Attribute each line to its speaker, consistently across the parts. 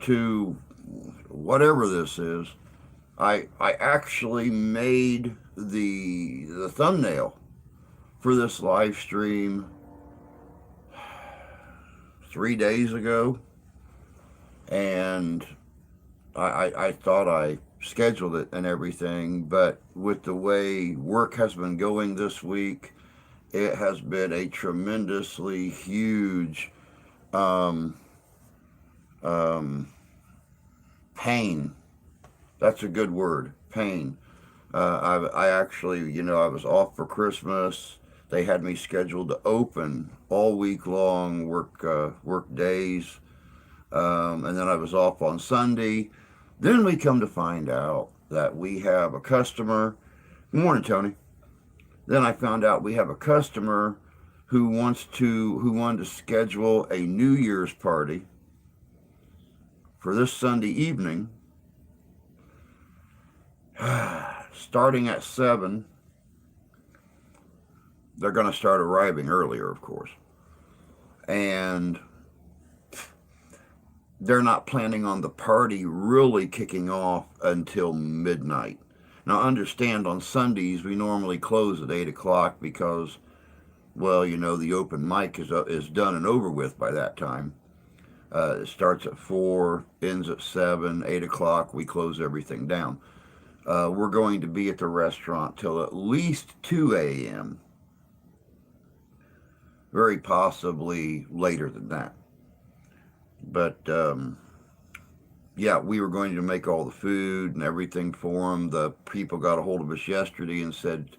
Speaker 1: to whatever this is, I actually made the thumbnail for this live stream 3 days ago, and I thought I scheduled it and everything, but with the way work has been going this week, it has been a tremendously huge um, um, pain. That's a good word, pain. I actually, I was off for Christmas. They had me scheduled to open all week long, work days, and then I was off on Sunday. Then we come to find out that we have a customer. Good morning, Tony. Then I found out we have a customer who wanted to schedule a New Year's party for this Sunday evening, starting at 7. They're going to start arriving earlier, of course, and they're not planning on the party really kicking off until midnight. Now, understand, on Sundays we normally close at 8 o'clock because, well, the open mic is done and over with by that time. It starts at 4, ends at 7, 8 o'clock. We close everything down. We're going to be at the restaurant till at least 2 a.m., very possibly later than that. But yeah, we were going to make all the food and everything for them. The people got a hold of us yesterday and said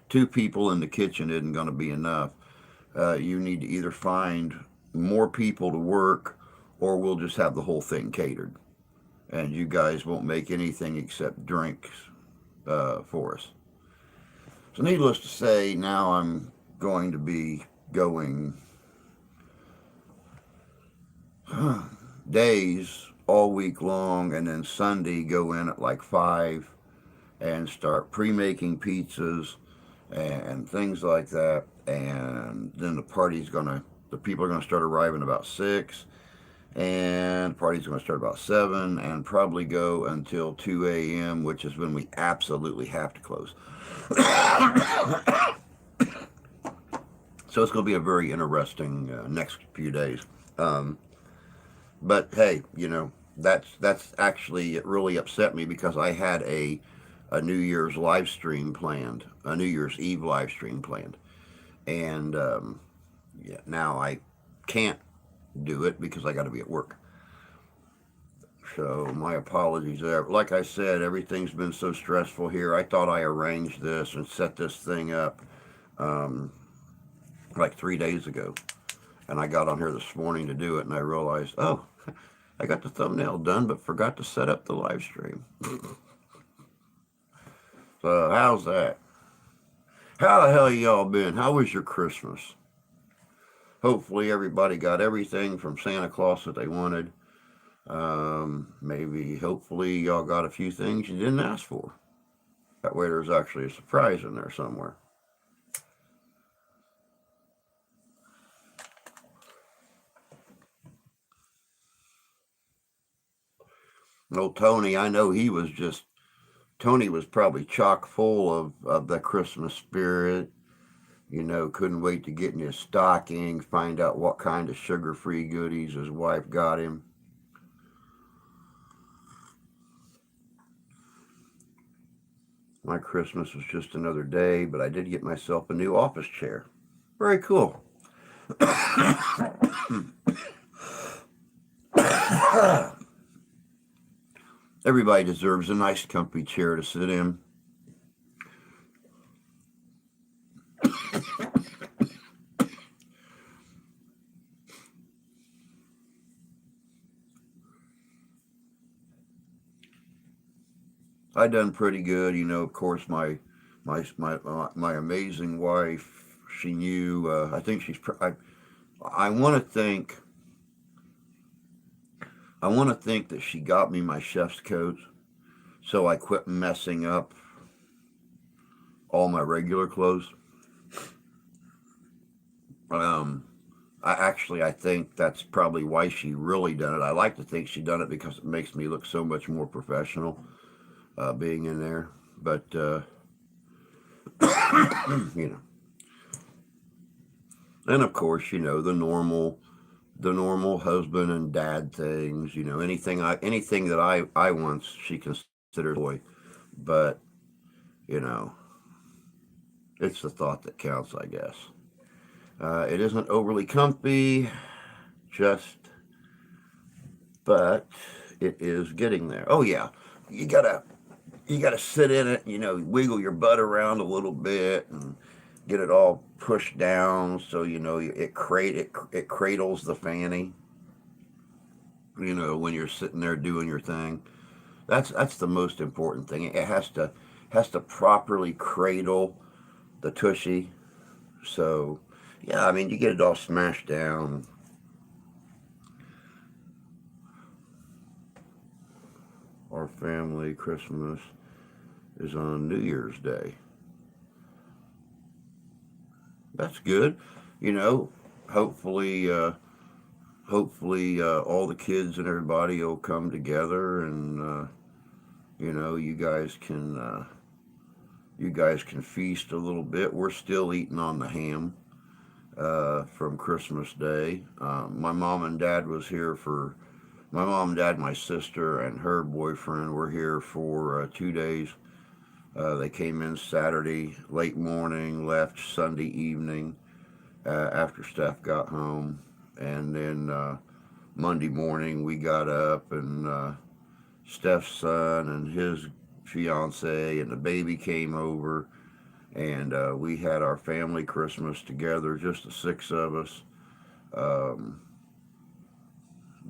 Speaker 1: 2 people in the kitchen isn't going to be enough. You need to either find more people to work, or we'll just have the whole thing catered, and you guys won't make anything except drinks for us. So needless to say, now I'm going to be going days all week long, and then Sunday go in at like 5 and start pre-making pizzas and things like that. And then the people are gonna start arriving about 6, and the party's gonna start about 7 and probably go until 2 a.m., which is when we absolutely have to close. So it's going to be a very interesting next few days. Um, but hey, that's actually, it really upset me because I had a New Year's live stream planned, a New Year's Eve live stream planned, and yeah, now I can't do it because I got to be at work. So my apologies there. Like I said, everything's been so stressful here. I thought I arranged this and set this thing up um, like 3 days ago, and I got on here this morning to do it, and I realized, oh, I got the thumbnail done, but forgot to set up the live stream. So how's that? How the hell y'all been? How was your Christmas? Hopefully everybody got everything from Santa Claus that they wanted. Maybe, hopefully, y'all got a few things you didn't ask for. That way there's actually a surprise in there somewhere. No, Tony, I know Tony was probably chock full of the Christmas spirit. Couldn't wait to get in his stocking, find out what kind of sugar-free goodies his wife got him. My Christmas was just another day, but I did get myself a new office chair. Very cool. Everybody deserves a nice, comfy chair to sit in. I done pretty good. Of course, my amazing wife. She knew. I think she's. I want to think. I want to think that she got me my chef's coat, so I quit messing up all my regular clothes. Um, I think that's probably why she really done it. I like to think she done it because it makes me look so much more professional being in there. But you know, and of course, the normal husband and dad things. Anything that I once she considered boy, but you know, it's the thought that counts, I guess. It isn't overly comfy, just, but it is getting there. Oh yeah, you gotta you gotta sit in it. Wiggle your butt around a little bit and get it all pushed down so it cradles the fanny. When you're sitting there doing your thing, that's the most important thing. It has to properly cradle the tushy. So yeah, I mean you get it all smashed down. Our family Christmas is on New Year's Day. That's good. You know, hopefully, all the kids and everybody will come together, and you guys can feast a little bit. We're still eating on the ham from Christmas Day. My mom and dad, my sister, and her boyfriend were here for 2 days. They came in Saturday late morning, left Sunday evening after Steph got home, and then Monday morning we got up and Steph's son and his fiance and the baby came over, and we had our family Christmas together, just the six of us. Um,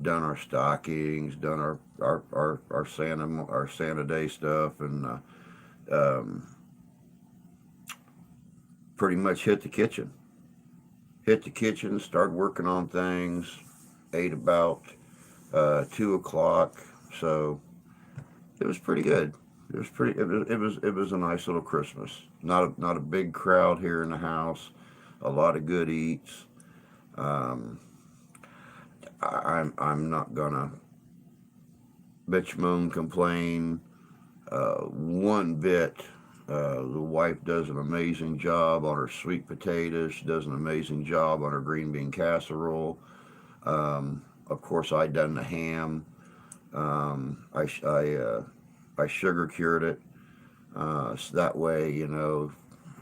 Speaker 1: done our stockings, done our Santa Day stuff, and um, pretty much hit the kitchen, started working on things, ate about 2 o'clock. So it was pretty good. It was a nice little Christmas. Not a big crowd here in the house. A lot of good eats. Um, I'm not gonna bitch, moan, complain one bit. The wife does an amazing job on her sweet potatoes. She does an amazing job on her green bean casserole. Of course, I done the ham. I sugar cured it. So that way,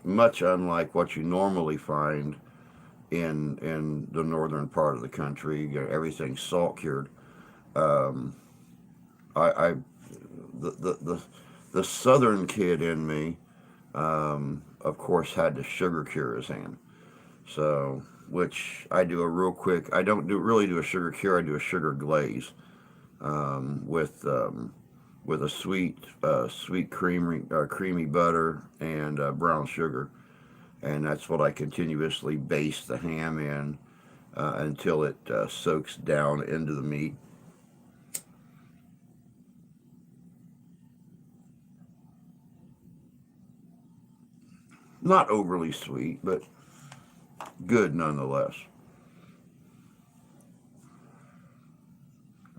Speaker 1: much unlike what you normally find in the northern part of the country, everything's salt cured. Um, I the southern kid in me, of course, had to sugar cure his ham. So, which I do a real quick. I don't really do a sugar cure. I do a sugar glaze with a sweet creamy butter and brown sugar, and that's what I continuously baste the ham in until it soaks down into the meat. Not overly sweet, but good nonetheless.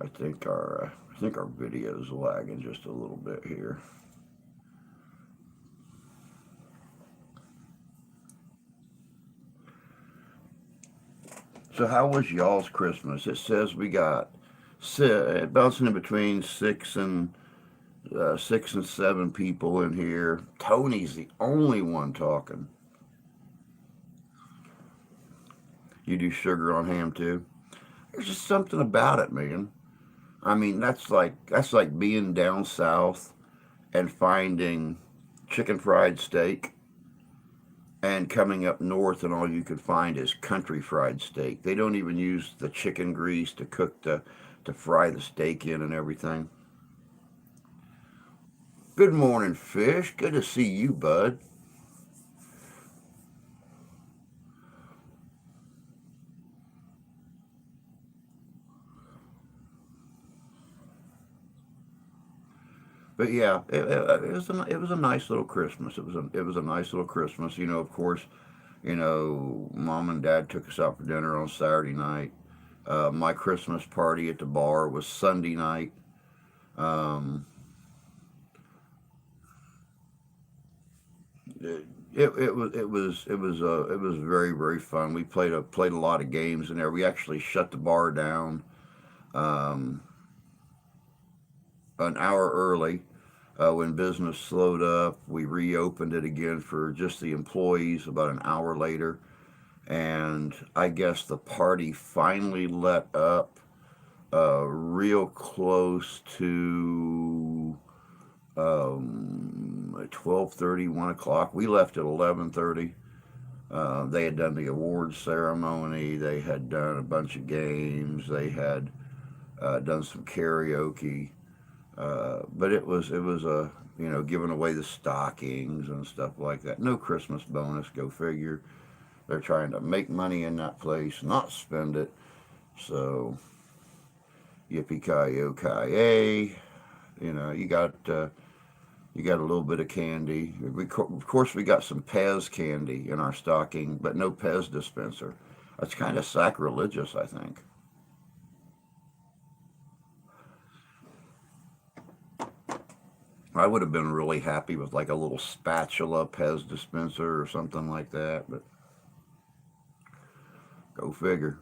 Speaker 1: I think our video is lagging just a little bit here. So how was y'all's Christmas? It says we got bouncing in between 6 and 7 people in here. Tony's the only one talking. You do sugar on ham too? There's just something about it, man. I mean, that's like being down south and finding chicken fried steak, and coming up north and all you can find is country fried steak. They don't even use the chicken grease to fry the steak in and everything. Good morning, Fish. Good to see you, bud. But yeah, it was a nice little Christmas. It was a nice little Christmas. Of course, You know, mom and dad took us out for dinner on Saturday night. My Christmas party at the bar was Sunday night. Um, it was very very fun. We played a lot of games in there. We actually shut the bar down um, an hour early when business slowed up. We reopened it again for just the employees about an hour later, and I guess the party finally let up real close to 12:30, 1 o'clock. We left at 11:30. They had done the awards ceremony. They had done a bunch of games. They had done some karaoke. But it was a giving away the stockings and stuff like that. No Christmas bonus. Go figure. They're trying to make money in that place, not spend it. So yippee ki yo ki you got a little bit of candy. Of course, we got some Pez candy in our stocking, but no Pez dispenser. That's kind of sacrilegious, I think. I would have been really happy with like a little spatula Pez dispenser or something like that, but go figure.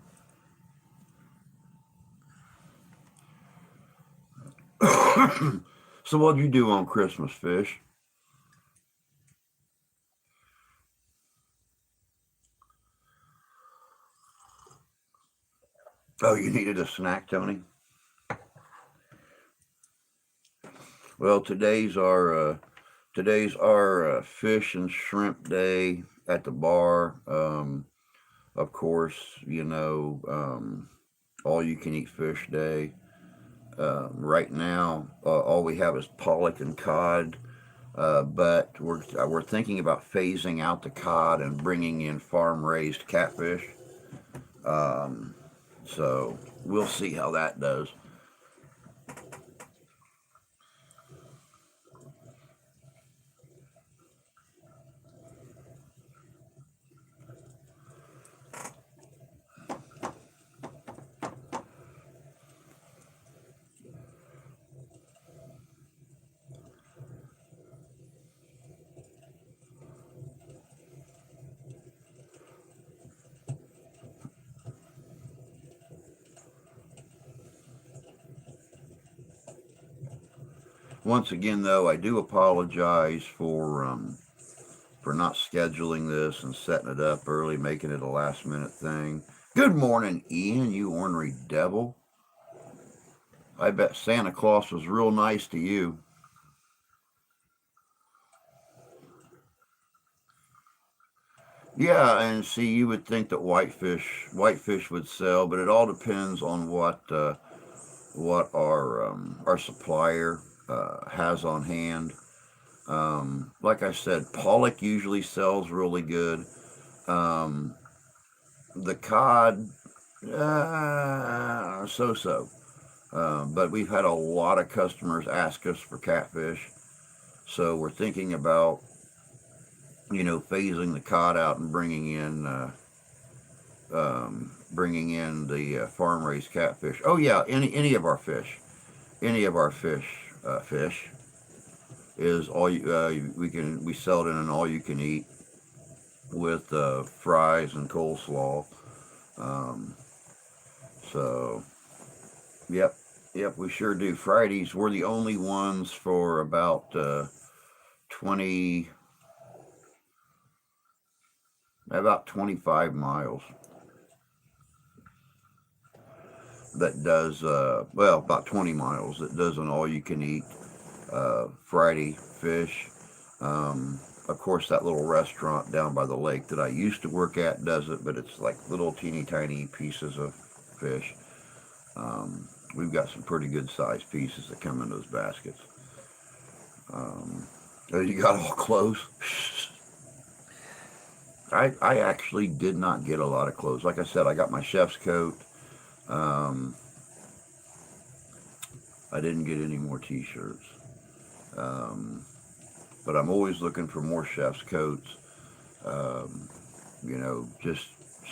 Speaker 1: So, what'd you do on Christmas, Fish? Oh, you needed a snack, Tony? Well, today's our fish and shrimp day at the bar. Of course, all you can eat fish day. Right now, all we have is pollock and cod, but we're thinking about phasing out the cod and bringing in farm raised catfish. Um, so we'll see how that does. Once again, though, I do apologize for not scheduling this and setting it up early, making it a last minute thing. Good morning, Ian, you ornery devil. I bet Santa Claus was real nice to you. Yeah, and see, you would think that whitefish would sell, but it all depends on what our supplier has on hand. Like I said, pollock usually sells really good. Um, the cod, so. But we've had a lot of customers ask us for catfish, so we're thinking about phasing the cod out and bringing in the farm raised catfish. Oh yeah, any of our fish is all you, we sell it in an all you can eat with fries and coleslaw. Um, so yep, yep, we sure do. Fridays we're the only ones for about 20 about 25 miles that does about 20 miles that does an all you can eat Friday fish. Of course, that little restaurant down by the lake that I used to work at does it, but it's like little teeny tiny pieces of fish. We've got some pretty good sized pieces that come in those baskets. Um, you got all clothes? I actually did not get a lot of clothes. Like I said, I got my chef's coat. Um, I didn't get any more t-shirts. Um, but I'm always looking for more chef's coats. Um, just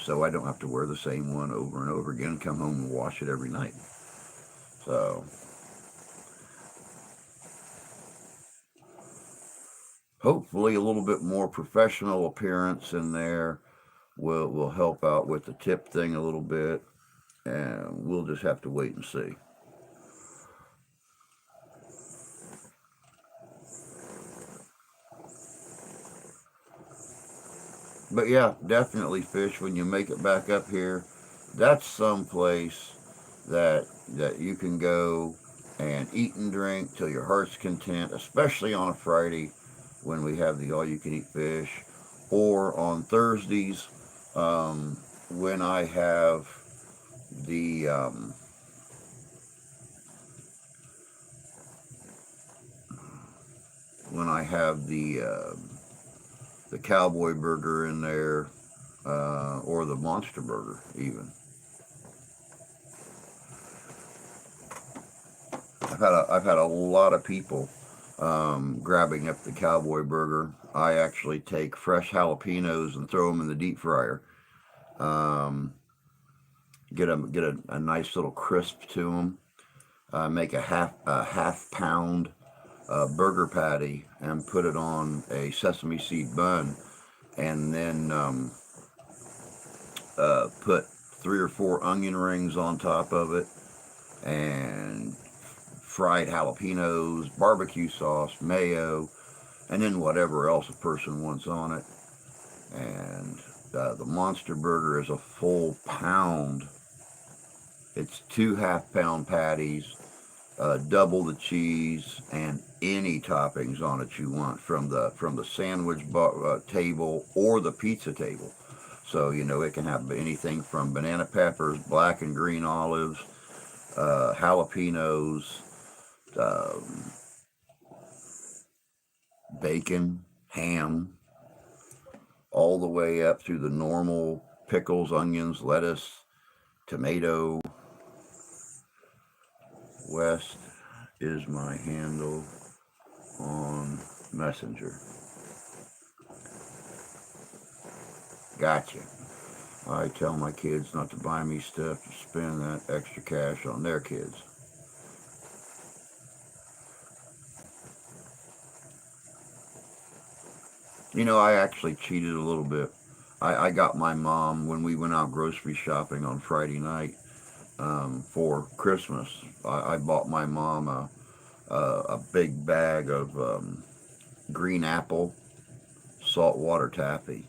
Speaker 1: so I don't have to wear the same one over and over again, come home and wash it every night. So hopefully a little bit more professional appearance in there will help out with the tip thing a little bit, and we'll just have to wait and see. But yeah, definitely, Fish, when you make it back up here, that's some place that you can go and eat and drink till your heart's content, especially on a Friday when we have the all you can eat fish, or on Thursdays, when I have the when I have the cowboy burger in there, or the monster burger even. I've had a lot of people grabbing up the cowboy burger. I actually take fresh jalapenos and throw them in the deep fryer. Um, get a nice little crisp to them. Make a half pound burger patty and put it on a sesame seed bun, and then put 3 or 4 onion rings on top of it, and fried jalapenos, barbecue sauce, mayo, and then whatever else a person wants on it. And the monster burger is a full pound. It's 2 half-pound patties, double the cheese, and any toppings on it you want from the sandwich table or the pizza table. So it can have anything from banana peppers, black and green olives, jalapenos, um, bacon, ham, all the way up through the normal pickles, onions, lettuce, tomato. West is my handle on Messenger. Gotcha. I tell my kids not to buy me stuff to spend that extra cash on their kids. I actually cheated a little bit. I got my mom, when we went out grocery shopping on Friday night, for Christmas. I bought my mom a big bag of green apple saltwater taffy,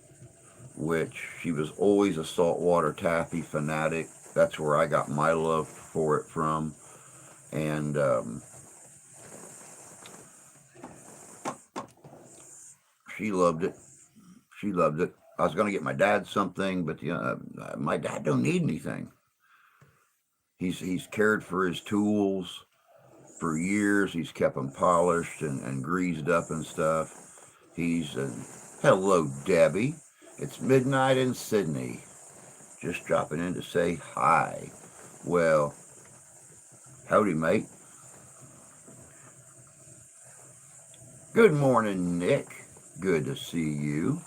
Speaker 1: which she was always a saltwater taffy fanatic. That's where I got my love for it from. And she loved it. She loved it. I was going to get my dad something, but my dad don't need anything. He's cared for his tools for years. He's kept them polished and greased up and stuff. He's hello, Debbie. It's midnight in Sydney. Just dropping in to say hi. Well, howdy, mate. Good morning, Nick. Good to see you.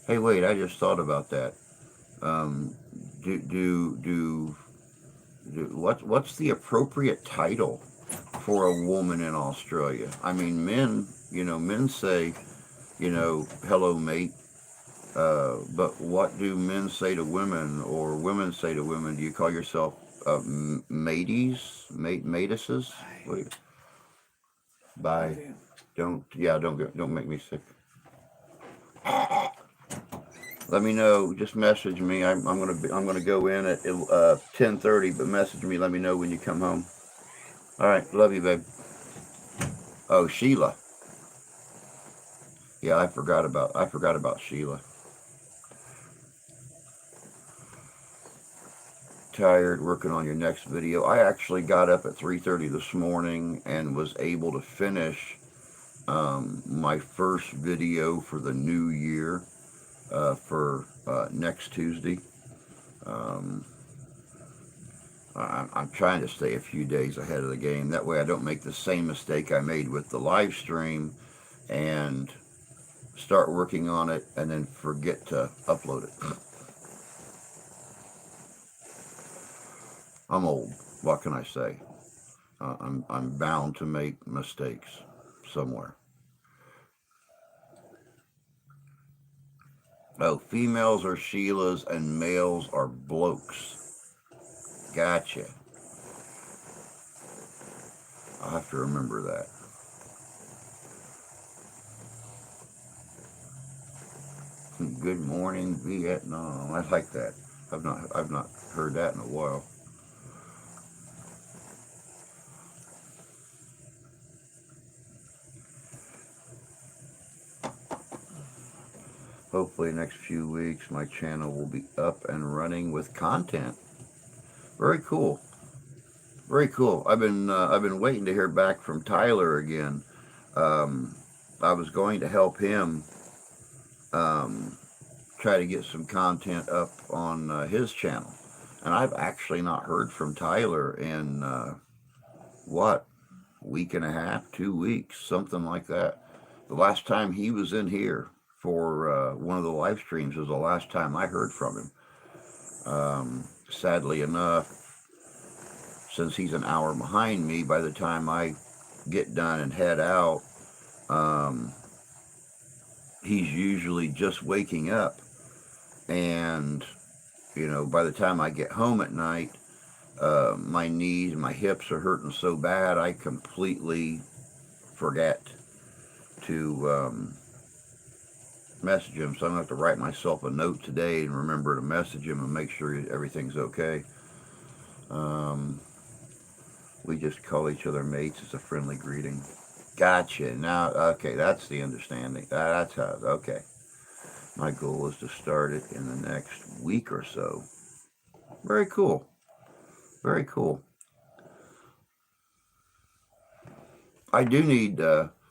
Speaker 1: Hey, wait, I just thought about that. Um, do, do, do, what's the appropriate title for a woman in Australia? I mean, men say, hello, mate. But what do men say to women, or women say to women? Do you call yourself mateys, mateses? Wait, bye. Don't make me sick. Let me know. Just message me. I'm gonna go in at 10:30, but message me. Let me know when you come home. All right, love you, babe. Oh, Sheila. Yeah, I forgot about Sheila. Tired working on your next video. I actually got up at 3:30 this morning and was able to finish my first video for the new year, for next Tuesday. Um, I'm trying to stay a few days ahead of the game. That way I don't make the same mistake I made with the live stream and start working on it and then forget to upload it. I'm old. What can I say? I'm bound to make mistakes somewhere. Oh, females are Sheilas and males are blokes. Gotcha. I'll have to remember that. Good morning, Vietnam. I like that. I've not heard that in a while. Hopefully, next few weeks, my channel will be up and running with content. Very cool. Very cool. I've been waiting to hear back from Tyler again. Um, I was going to help him um, try to get some content up on his channel, and I've actually not heard from Tyler in what, week and a half, 2 weeks, something like that. The last time he was in here for one of the live streams was the last time I heard from him. Sadly enough, since he's an hour behind me, by the time I get done and head out, um, he's usually just waking up. And, by the time I get home at night, my knees and my hips are hurting so bad I completely forget to message him. So I'm going to have to write myself a note today and remember to message him and make sure everything's okay. We just call each other mates. It's a friendly greeting. Gotcha. Now, okay, that's the understanding. That's how, okay. My goal is to start it in the next week or so. Very cool. Very cool. I do need,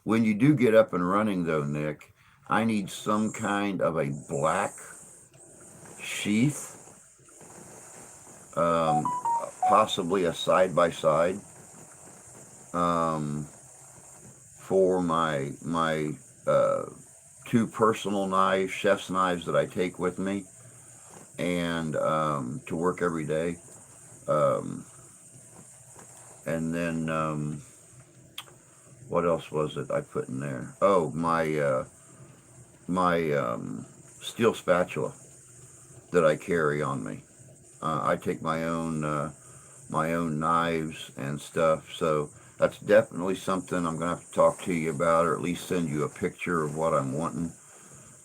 Speaker 1: when you do get up and running though, Nick, I need some kind of a black sheath, um, possibly a side by side, for my two personal knives, chef's knives that I take with me, and to work every day. Um, and then what else was it I put in there? Oh, my steel spatula that I carry on me. I take my own knives and stuff. So that's definitely something I'm gonna have to talk to you about, or at least send you a picture of what I'm wanting.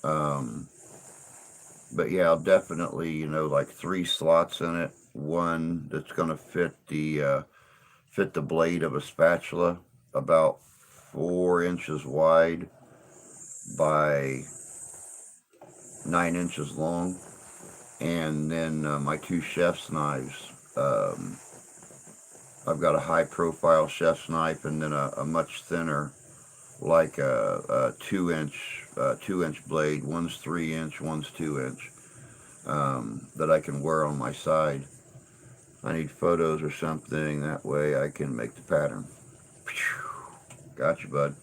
Speaker 1: Um, but yeah, I'll definitely, like 3 slots in it. One that's gonna fit the blade of a spatula, about 4 inches wide by 9 inches long, and then my two chef's knives. Um, I've got a high profile chef's knife and then a much thinner, like a 2 inch blade. One's 3 inch, one's 2 inch, that I can wear on my side. I need photos or something, that way I can make the pattern. Gotcha, bud.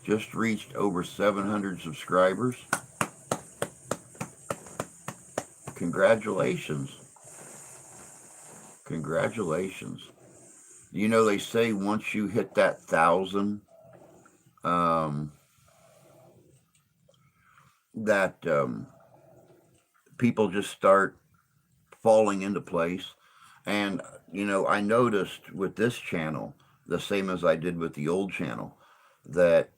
Speaker 1: Just reached over 700 subscribers. Congratulations. Congratulations. They say once you hit that 1,000, um, that people just start falling into place. And, I noticed with this channel, the same as I did with the old channel, that,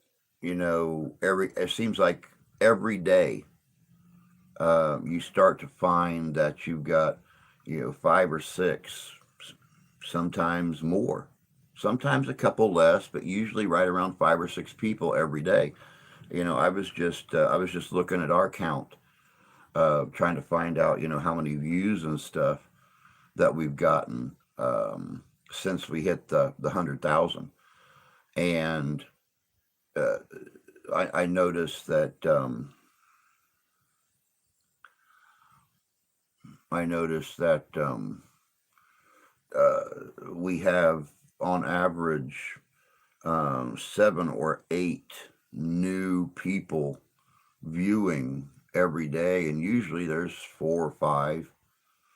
Speaker 1: it seems like every day you start to find that you've got, 5 or 6, sometimes more, sometimes a couple less, but usually right around 5 or 6 people every day. I was just looking at our count, trying to find out, how many views and stuff that we've gotten since we hit the 100,000, and uh, I noticed that I noticed that uh, we have on average 7 or 8 new people viewing every day, and usually there's 4 or 5,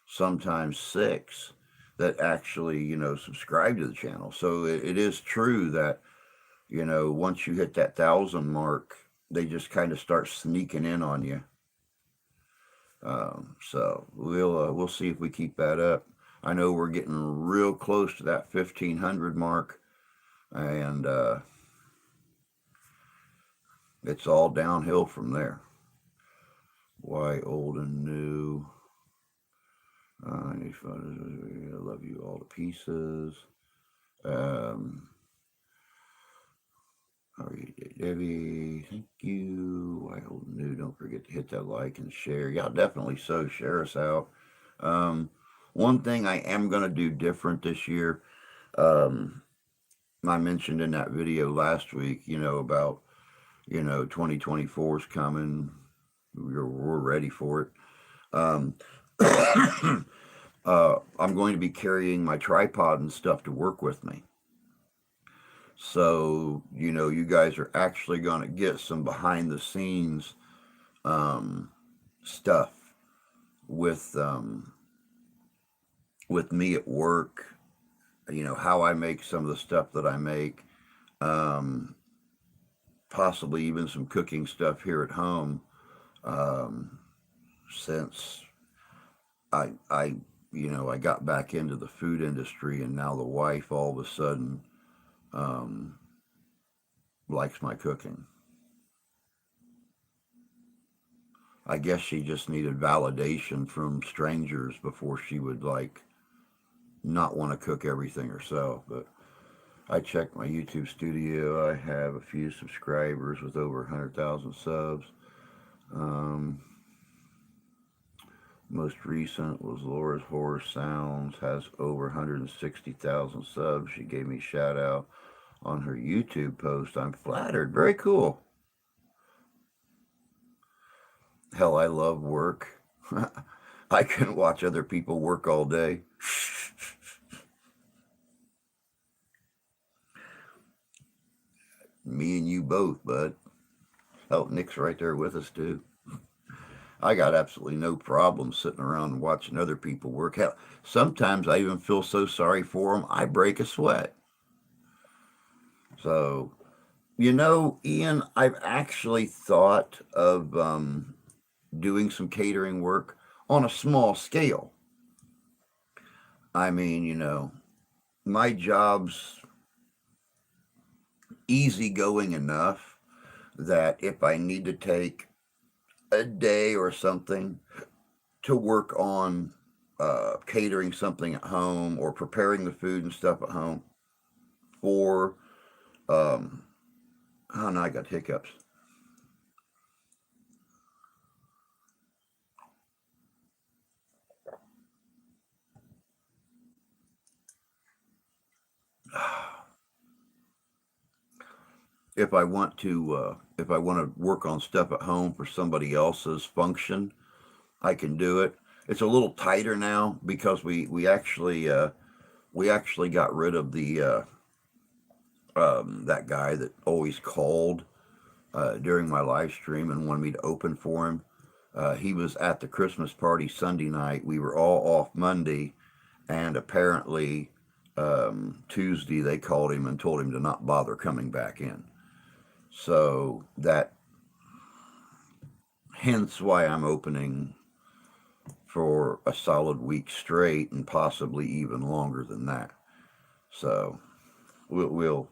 Speaker 1: sometimes 6 that actually subscribe to the channel. So it is true that once you hit that 1,000 mark, they just kind of start sneaking in on you. So we'll see if we keep that up. I know we're getting real close to that 1,500 mark, and it's all downhill from there. Why old and new? I love you all to pieces. Um, All right, Debbie, thank you. I hold new. Don't forget to hit that like and share. Yeah, definitely so. Share us out. Um, One thing I am going to do different this year, um, I mentioned in that video last week, about, 2024 is coming. We're ready for it. Um, I'm going to be carrying my tripod and stuff to work with me. So, you guys are actually going to get some behind the scenes um, stuff with me at work. How I make some of the stuff that I make, um, possibly even some cooking stuff here at home. Um, since I I got back into the food industry, and now the wife all of a sudden um, likes my cooking. I guess she just needed validation from strangers before she would not want to cook everything herself. But I checked my YouTube studio. I have a few subscribers with over 100,000 subs. Um, Most recent was Laura's Horror Sounds, has over 160,000 subs. She gave me a shout out on her YouTube post. I'm flattered. Very cool. Hell, I love work. I can watch other people work all day. Me and you both, bud. Oh, Nick's right there with us, too. I got absolutely no problem sitting around and watching other people work. Hell, sometimes I even feel so sorry for them, I break a sweat. So, Ian, I've actually thought of doing some catering work on a small scale. I mean, my job's easygoing enough that if I need to take a day or something to work on catering something at home or preparing the food and stuff at home, or oh no, I got hiccups. If I want to work on stuff at home for somebody else's function, I can do it. It's a little tighter now because we actually got rid of the that guy that always called during my live stream and wanted me to open for him. He was at the Christmas party Sunday night. We were all off Monday, and apparently Tuesday they called him and told him to not bother coming back in. So that hence why I'm opening for a solid week straight and possibly even longer than that. So we'll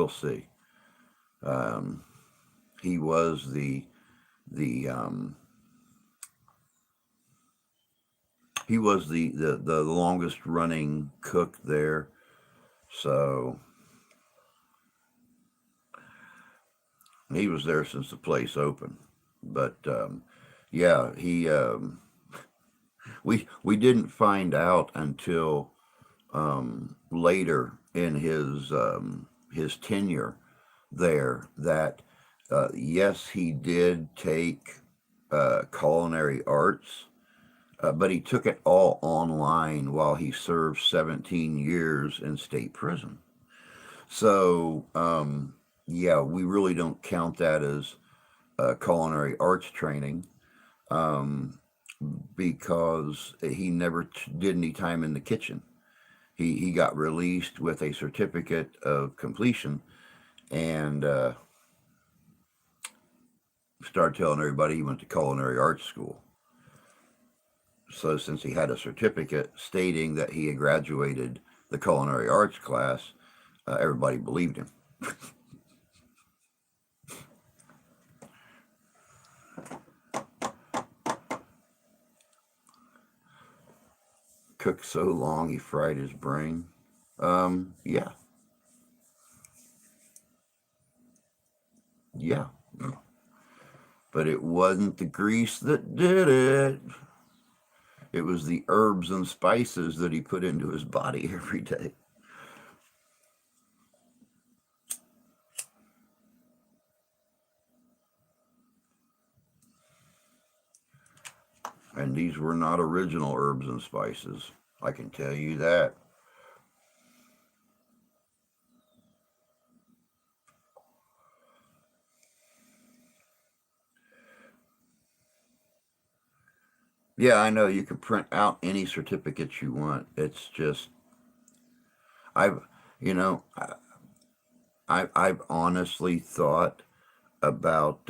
Speaker 1: see. Um, he was the he was the longest running cook there. So he was there since the place opened. But yeah, he we didn't find out until later in his tenure there that Yes, he did take culinary arts, but he took it all online while he served 17 years in state prison. So, yeah, we really don't count that as culinary arts training, um, because he never did any time in the kitchen. He got released with a certificate of completion, and started telling everybody he went to culinary arts school. So since he had a certificate stating that he had graduated the culinary arts class, everybody believed him. Cooked so long he fried his brain. Yeah, yeah. But it wasn't the grease that did it. It was the herbs and spices that he put into his body every day. And these were not original herbs and spices. I can tell you that. Yeah, I know you can print out any certificates you want. It's just I've you know I've honestly thought about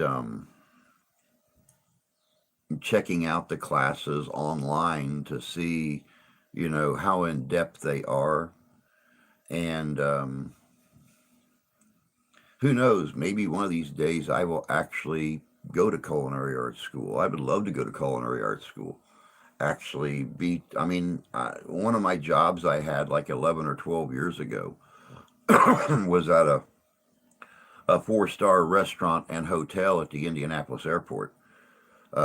Speaker 1: checking out the classes online to see, how in depth they are, and who knows? Maybe one of these days I will actually go to culinary arts school. I would love to go to culinary arts school. Actually, I mean, one of my jobs I had like 11 or 12 years ago was at a four-star restaurant and hotel at the Indianapolis airport,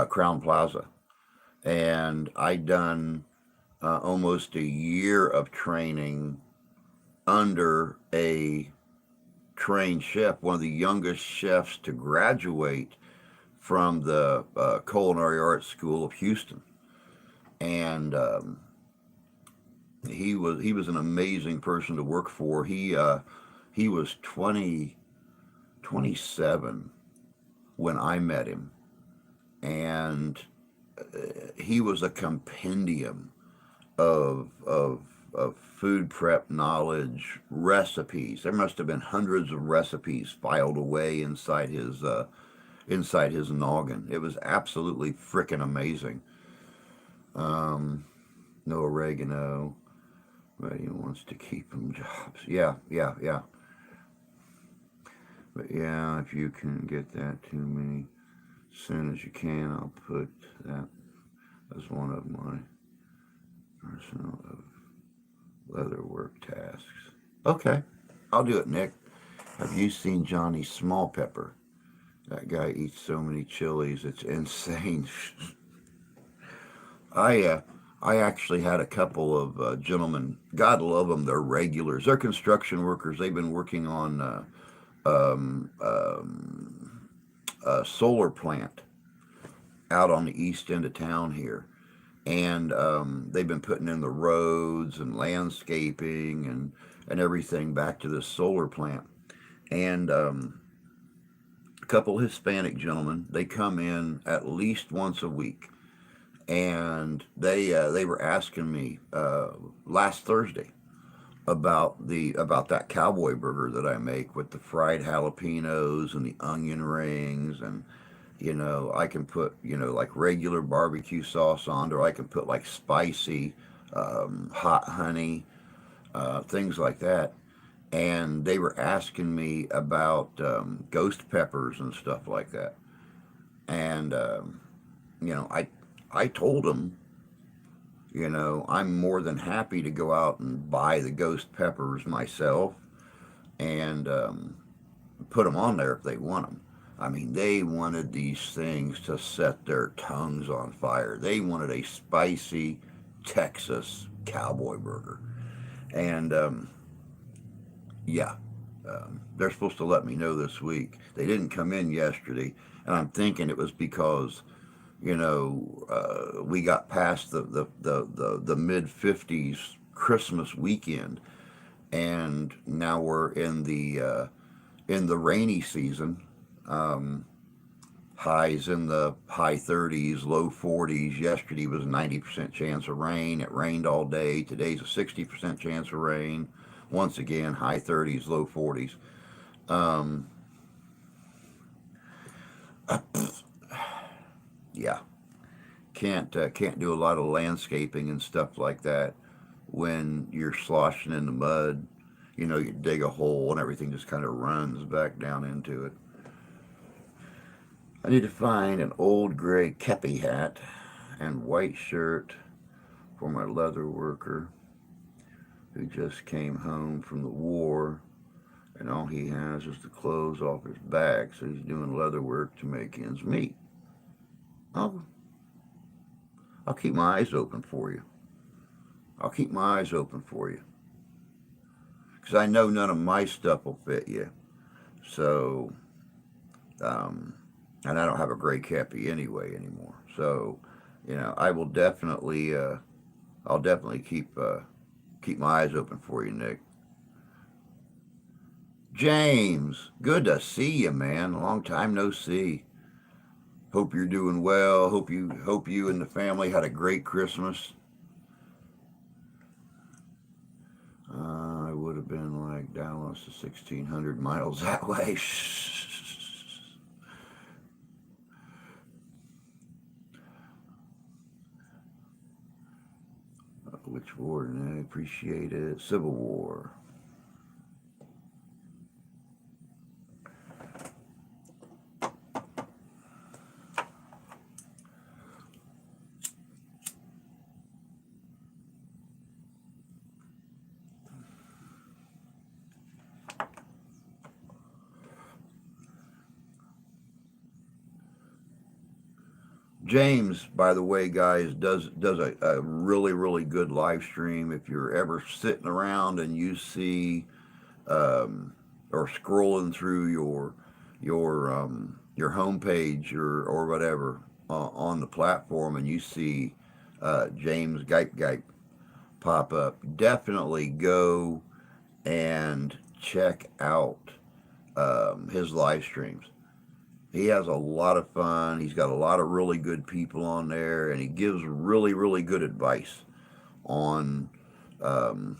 Speaker 1: Crown Plaza. And I done almost a year of training under a trained chef, one of the youngest chefs to graduate from the Culinary Arts School of Houston. And he was an amazing person to work for. He was 27 when I met him, and he was a compendium of food prep knowledge, recipes. There must have been hundreds of recipes filed away inside his noggin. It was absolutely freaking amazing. Um, no oregano, but he wants to keep him jobs. Yeah, yeah, yeah. But yeah, if you can get that to me as soon as you can, I'll put that as one of my arsenal of leatherwork tasks. Okay, I'll do it, Nick. Have you seen Johnny Small Pepper? That guy eats so many chilies, it's insane. I uh, I actually had a couple of gentlemen. God love them. They're regulars. They're construction workers. They've been working on um, um, a solar plant out on the east end of town here, and they've been putting in the roads and landscaping and everything back to this solar plant. And a couple Hispanic gentlemen, they come in at least once a week, and they were asking me last Thursday about that cowboy burger that I make with the fried jalapenos and the onion rings, and I can put like regular barbecue sauce on, or I can put like spicy hot honey, things like that. And they were asking me about ghost peppers and stuff like that. And I told them, I'm more than happy to go out and buy the ghost peppers myself, and put them on there if they want them. I mean, they wanted these things to set their tongues on fire. They wanted a spicy Texas cowboy burger. And yeah, They're supposed to let me know this week. They didn't come in yesterday, and I'm thinking it was because we got past the mid 50s Christmas weekend, and now we're in the rainy season. Um, Highs in the high 30s, low 40s. Yesterday was a 90% chance of rain. It rained all day. Today's a 60% chance of rain. Once again, high 30s, low 40s. Um, yeah, can't do a lot of landscaping and stuff like that when you're sloshing in the mud. You dig a hole and everything just kind of runs back down into it. I need to find an old gray kepi hat and white shirt for my leather worker who just came home from the war, and all he has is the clothes off his back, so he's doing leather work to make ends meet. I'll, I'll keep my eyes open for you. I'll keep my eyes open for you. Because I know none of my stuff will fit you. So, um, and I don't have a gray kepi anyway anymore. So, I will definitely, I'll definitely keep my eyes open for you, Nick. James, good to see you, man. Long time no see. Hope you're doing well. Hope you and the family had a great Christmas. I would have been like Dallas to 1,600 miles that way. Which war? I appreciate it. Civil War. James, by the way, guys, does a really good live stream. If you're ever sitting around and you see um, or scrolling through your homepage or whatever on the platform, and you see James Gipe pop up, definitely go and check out his live streams. He has a lot of fun. He's got a lot of really good people on there, and he gives really good advice on um,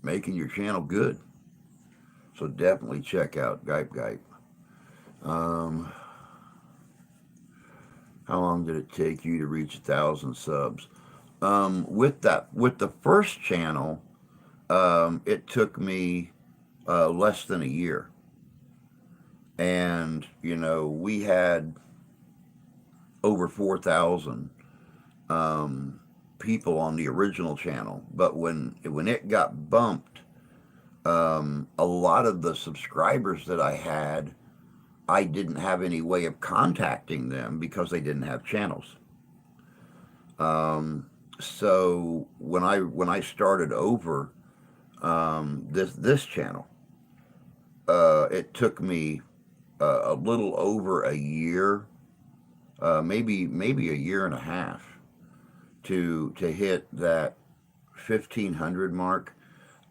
Speaker 1: making your channel good. So definitely check out Gipe. Um, how long did it take you to reach 1,000 subs? With the first channel, it took me less than a year, and we had over 4,000 um, people on the original channel. But when it got bumped, a lot of the subscribers that I had, I didn't have any way of contacting them because they didn't have channels. So when I started over this channel, it took me a little over a year, maybe a year and a half to hit that 1,500 mark.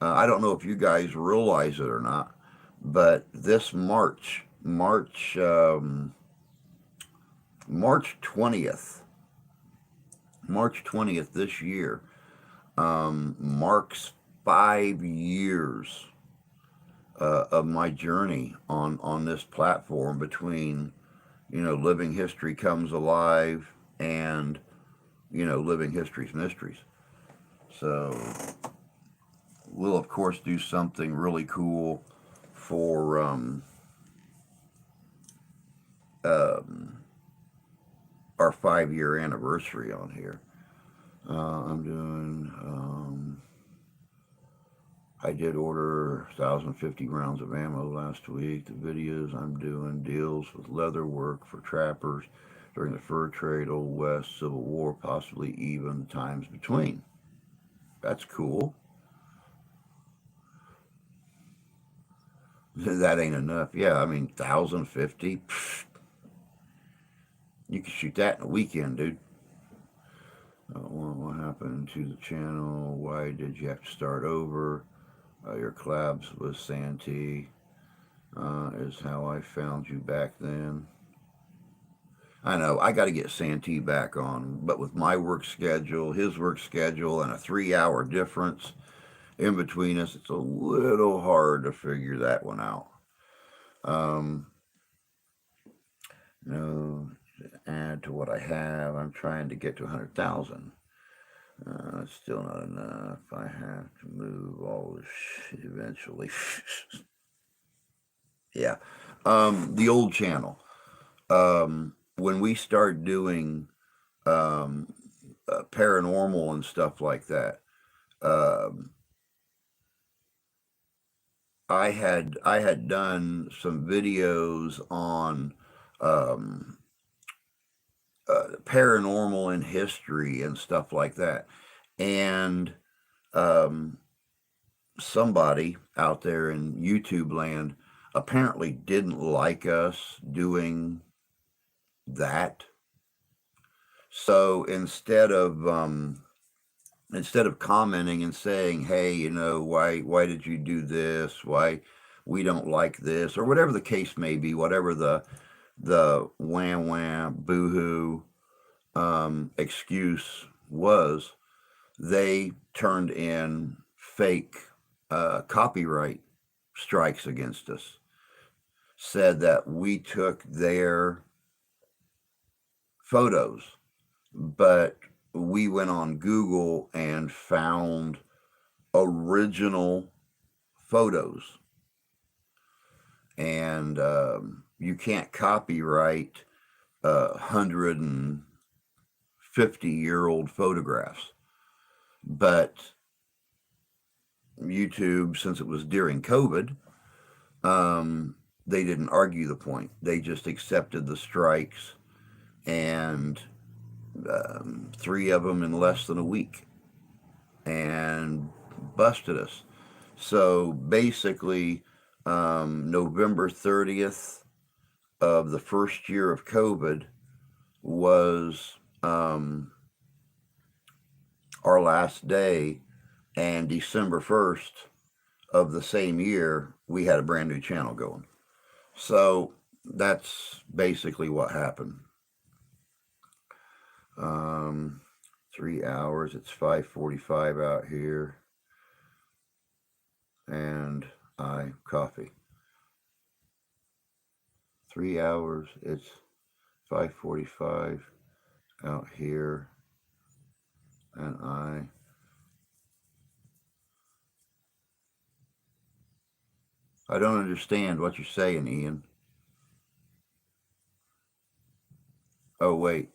Speaker 1: I don't know if you guys realize it or not, but this March 20th, March 20th this year, marks 5 years of my journey on this platform between, Living History Comes Alive and, Living History's Mysteries. So we'll, of course, do something really cool for um, our 5 year anniversary on here. I'm doing. I did order 1,050 rounds of ammo last week. The videos I'm doing deals with leather work for trappers during the fur trade, Old West, Civil War, possibly even times between. That's cool. That ain't enough. Yeah, I mean, 1,050. You can shoot that in a weekend, dude. What happened to the channel? Why did you have to start over? Your collabs with Santee is how I found you back then. I know, I got to get Santee back on, but with my work schedule, his work schedule, and a 3 hour difference in between us, it's a little hard to figure that one out. Um, no, add to what I have. I'm trying to get to 100,000. It's still not enough. I have to move all this shit eventually. Yeah. The old channel. When we start doing paranormal and stuff like that, um, I had done some videos on um, paranormal and history and stuff like that, and um, somebody out there in YouTube land apparently didn't like us doing that. So instead of commenting and saying, "Hey, why did you do this? Why we don't like this?" or whatever the case may be, whatever the wham wham boohoo excuse was, they turned in fake copyright strikes against us. Said that we took their photos, but we went on Google and found original photos, and you can't copyright 150-year-old photographs. But YouTube, since it was during COVID, they didn't argue the point. They just accepted the strikes, and 3 of them in less than a week, and busted us. So basically, November 30th of the first year of COVID was our last day, and December 1st of the same year, we had a brand new channel going. So that's basically what happened. 3 hours, it's 5:45 out here, and coffee. 3 hours, it's 5:45 out here, and I don't understand what you're saying, Ian. Oh, wait.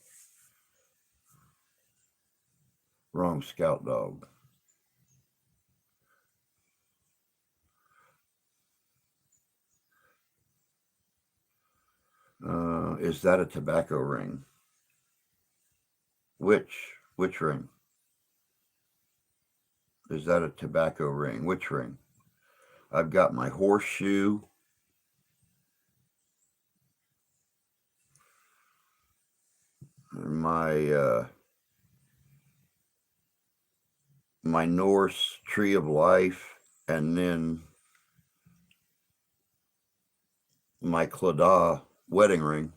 Speaker 1: Wrong scout dog. Is that a tobacco ring? Which ring? Is that a tobacco ring? Which ring? I've got my horseshoe. My my Norse tree of life, and then my Claddagh wedding ring.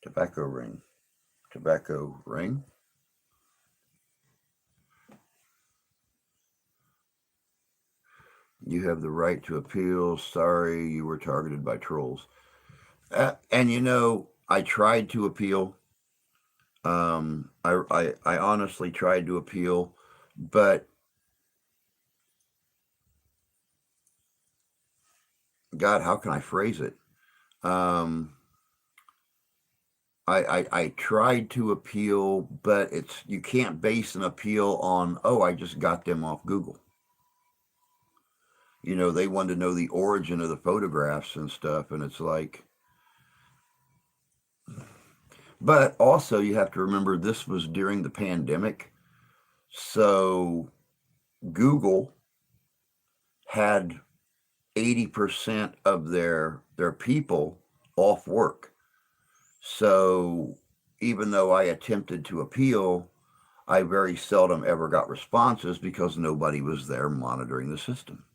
Speaker 1: Tobacco ring. Tobacco ring. You have the right to appeal. Sorry, you were targeted by trolls. And I tried to appeal. I honestly tried to appeal, but God, how can I phrase it? Um, I tried to appeal, but you can't base an appeal on, oh, I just got them off Google. They wanted to know the origin of the photographs and stuff, and it's like, but also you have to remember this was during the pandemic, so Google had 80% of their people off work. So even though I attempted to appeal, I very seldom ever got responses because nobody was there monitoring the system.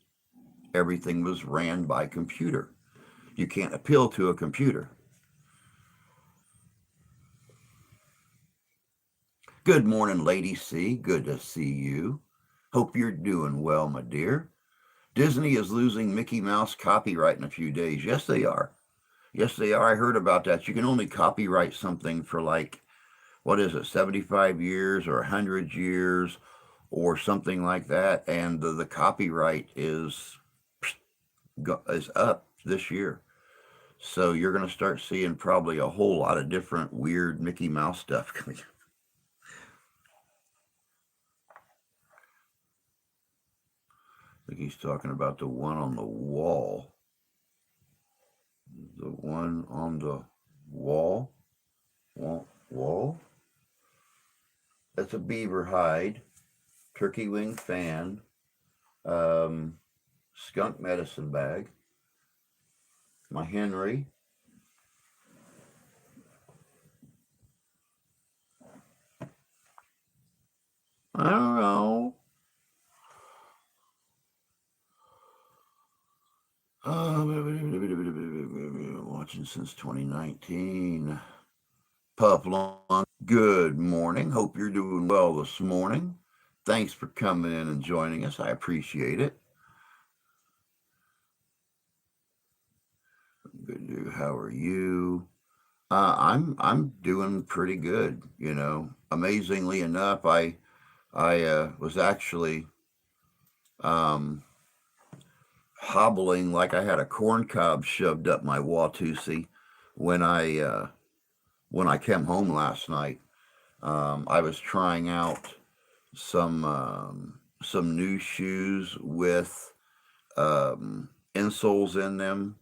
Speaker 1: Everything was ran by computer. You can't appeal to a computer. Good morning, Lady C. Good to see you. Hope you're doing well, my dear. Disney is losing Mickey Mouse copyright in a few days. Yes, they are. Yes, they are. I heard about that. You can only copyright something for like, what is it, 75 years or 100 years or something like that. And the copyright is up this year. So you're going to start seeing probably a whole lot of different weird Mickey Mouse stuff coming. I think he's talking about the one on the wall. The one on the wall? Wall? That's a beaver hide, turkey wing fan, skunk medicine bag, my Henry. I don't know. Watching since 2019. Puff Long. Good morning. Hope you're doing well this morning. Thanks for coming in and joining us. I appreciate it. Good. How are you? I'm doing pretty good. You know, amazingly enough, I was actually um, hobbling like I had a corn cob shoved up my Watusi when I came home last night. I was trying out some new shoes with insoles in them,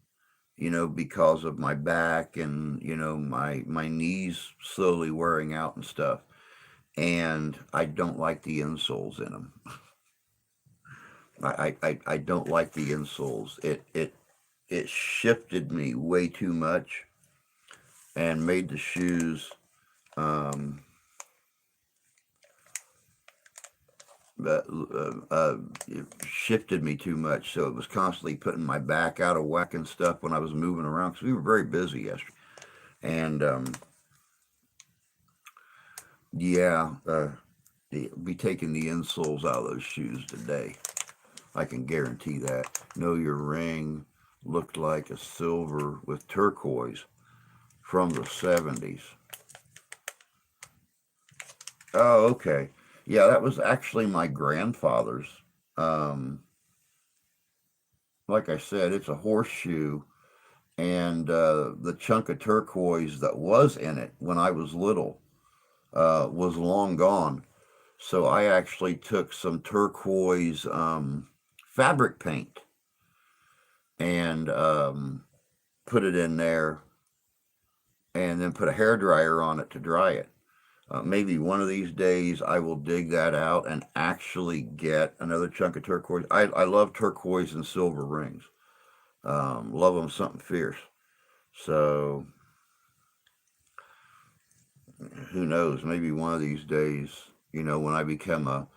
Speaker 1: you know, because of my back and you know my knees slowly wearing out and stuff. And I don't like the insoles in them. I don't like the insoles. It shifted me way too much and made the shoes um, uh, it shifted me too much. So it was constantly putting my back out of whack and stuff when I was moving around because we were very busy yesterday. And yeah, be taking the insoles out of those shoes today. I can guarantee that. Know your ring looked like a silver with turquoise from the 70s. Oh, okay. Yeah, that was actually my grandfather's. Um, like I said, it's a horseshoe, and the chunk of turquoise that was in it when I was little was long gone. So I actually took some turquoise fabric paint and put it in there, and then put a hair dryer on it to dry it. Maybe one of these days I will dig that out and actually get another chunk of turquoise. I love turquoise and silver rings. Love them something fierce. So who knows? Maybe one of these days, you know, when I become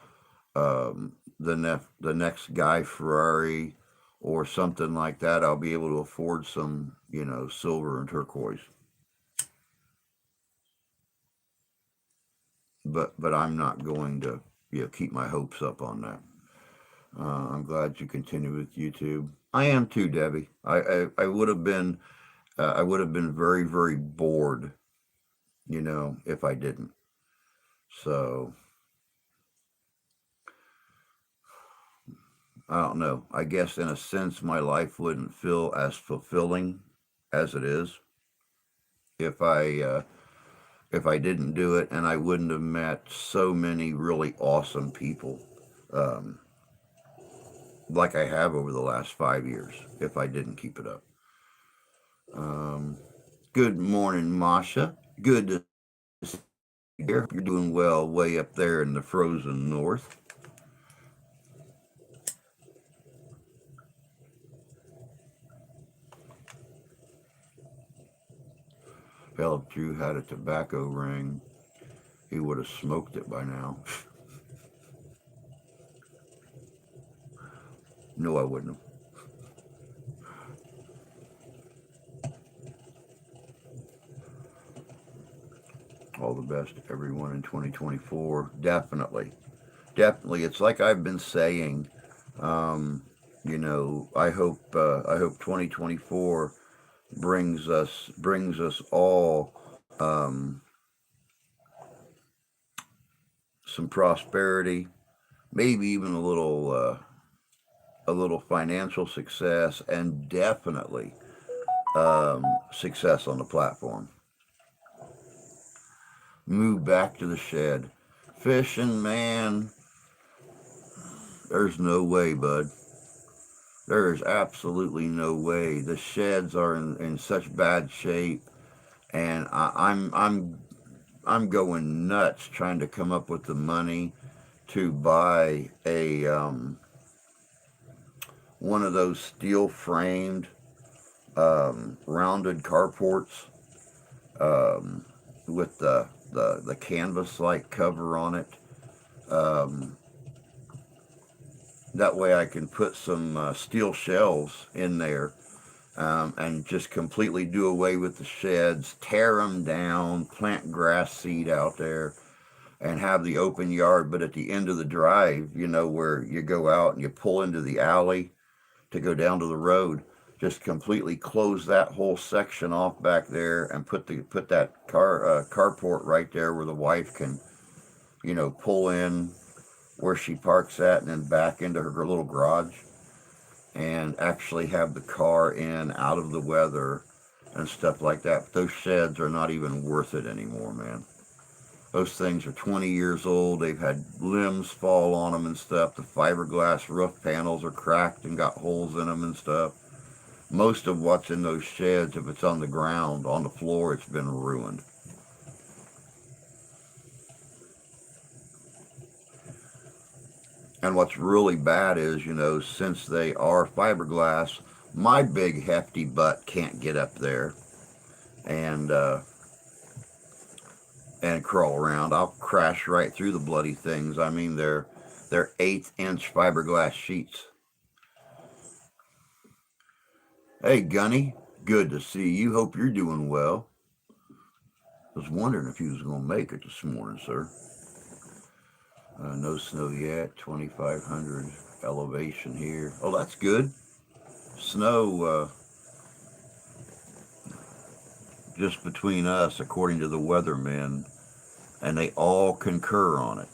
Speaker 1: the next Guy Ferrari or something like that, I'll be able to afford some, you know, silver and turquoise. But I'm not going to, you know, keep my hopes up on that. I'm glad you continue with YouTube. I am too, Debbie. I would have been very very bored, you know, if I didn't. So I don't know. I guess in a sense, my life wouldn't feel as fulfilling as it is if I didn't do it, and I wouldn't have met so many really awesome people, um, like I have over the last 5 years. If I didn't keep it up. Um, Good morning, Masha. Good to see you here. You're doing well way up there in the frozen north. Hell, if Drew had a tobacco ring, he would have smoked it by now. No, I wouldn't have. All the best to everyone in 2024. Definitely. Definitely. It's like I've been saying, um, I hope 2024 brings us all some prosperity, maybe even a little financial success, and definitely success on the platform. Move back to the shed. Fishing, man, there's no way, bud. There is absolutely no way. The sheds are in such bad shape, and I'm going nuts trying to come up with the money to buy a one of those steel framed rounded carports with the canvas like cover on it. Um, that way I can put some steel shelves in there, and just completely do away with the sheds, tear them down, plant grass seed out there, and have the open yard. But at the end of the drive, where you go out and you pull into the alley to go down to the road, just completely close that whole section off back there and put that carport right there where the wife can, pull in where she parks at and then back into her little garage, and actually have the car in out of the weather and stuff like that. But those sheds are not even worth it anymore, man. Those things are 20 years old. They've had limbs fall on them and stuff. The fiberglass roof panels are cracked and got holes in them and stuff. Most of what's in those sheds, if it's on the ground, on the floor, it's been ruined. And what's really bad is, since they are fiberglass, my big hefty butt can't get up there and crawl around. I'll crash right through the bloody things. I mean, they're 1/8 inch fiberglass sheets. Hey, Gunny, good to see you. Hope you're doing well. I was wondering if you was going to make it this morning, sir. No snow yet. 2,500 elevation here. Oh, that's good. Snow, just between us, according to the weathermen, and they all concur on it.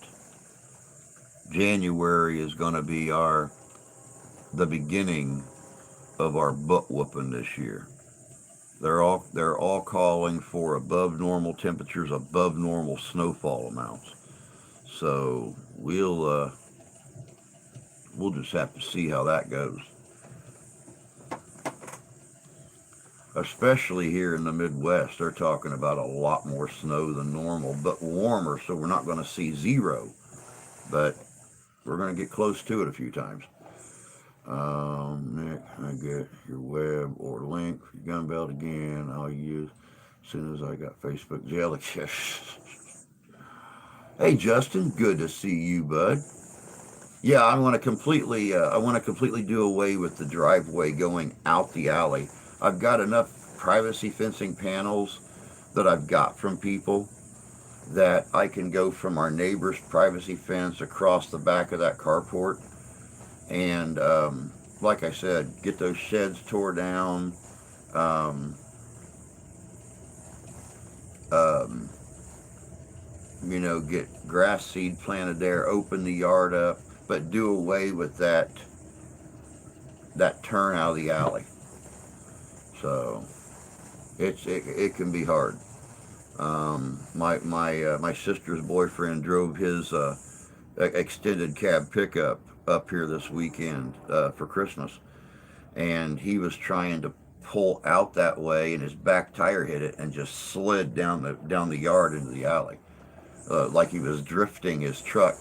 Speaker 1: January is going to be the beginning of our butt whooping this year. They're all calling for above normal temperatures, above normal snowfall amounts. So we'll just have to see how that goes. Especially here in the Midwest, they're talking about a lot more snow than normal, but warmer, so we're not going to see zero. But we're going to get close to it a few times. Nick, I get your web or link for your gun belt again. I'll use as soon as I got Facebook jelly. Hey, Justin, good to see you, bud. Yeah, I want to completely do away with the driveway going out the alley. I've got enough privacy fencing panels that I've got from people that I can go from our neighbor's privacy fence across the back of that carport, and like I said, get those sheds tore down. Um, um, get grass seed planted there, open the yard up, but do away with that turn out of the alley. So it can be hard. My sister's boyfriend drove his extended cab pickup up here this weekend for Christmas, and he was trying to pull out that way, and his back tire hit it and just slid down the yard into the alley, like he was drifting his truck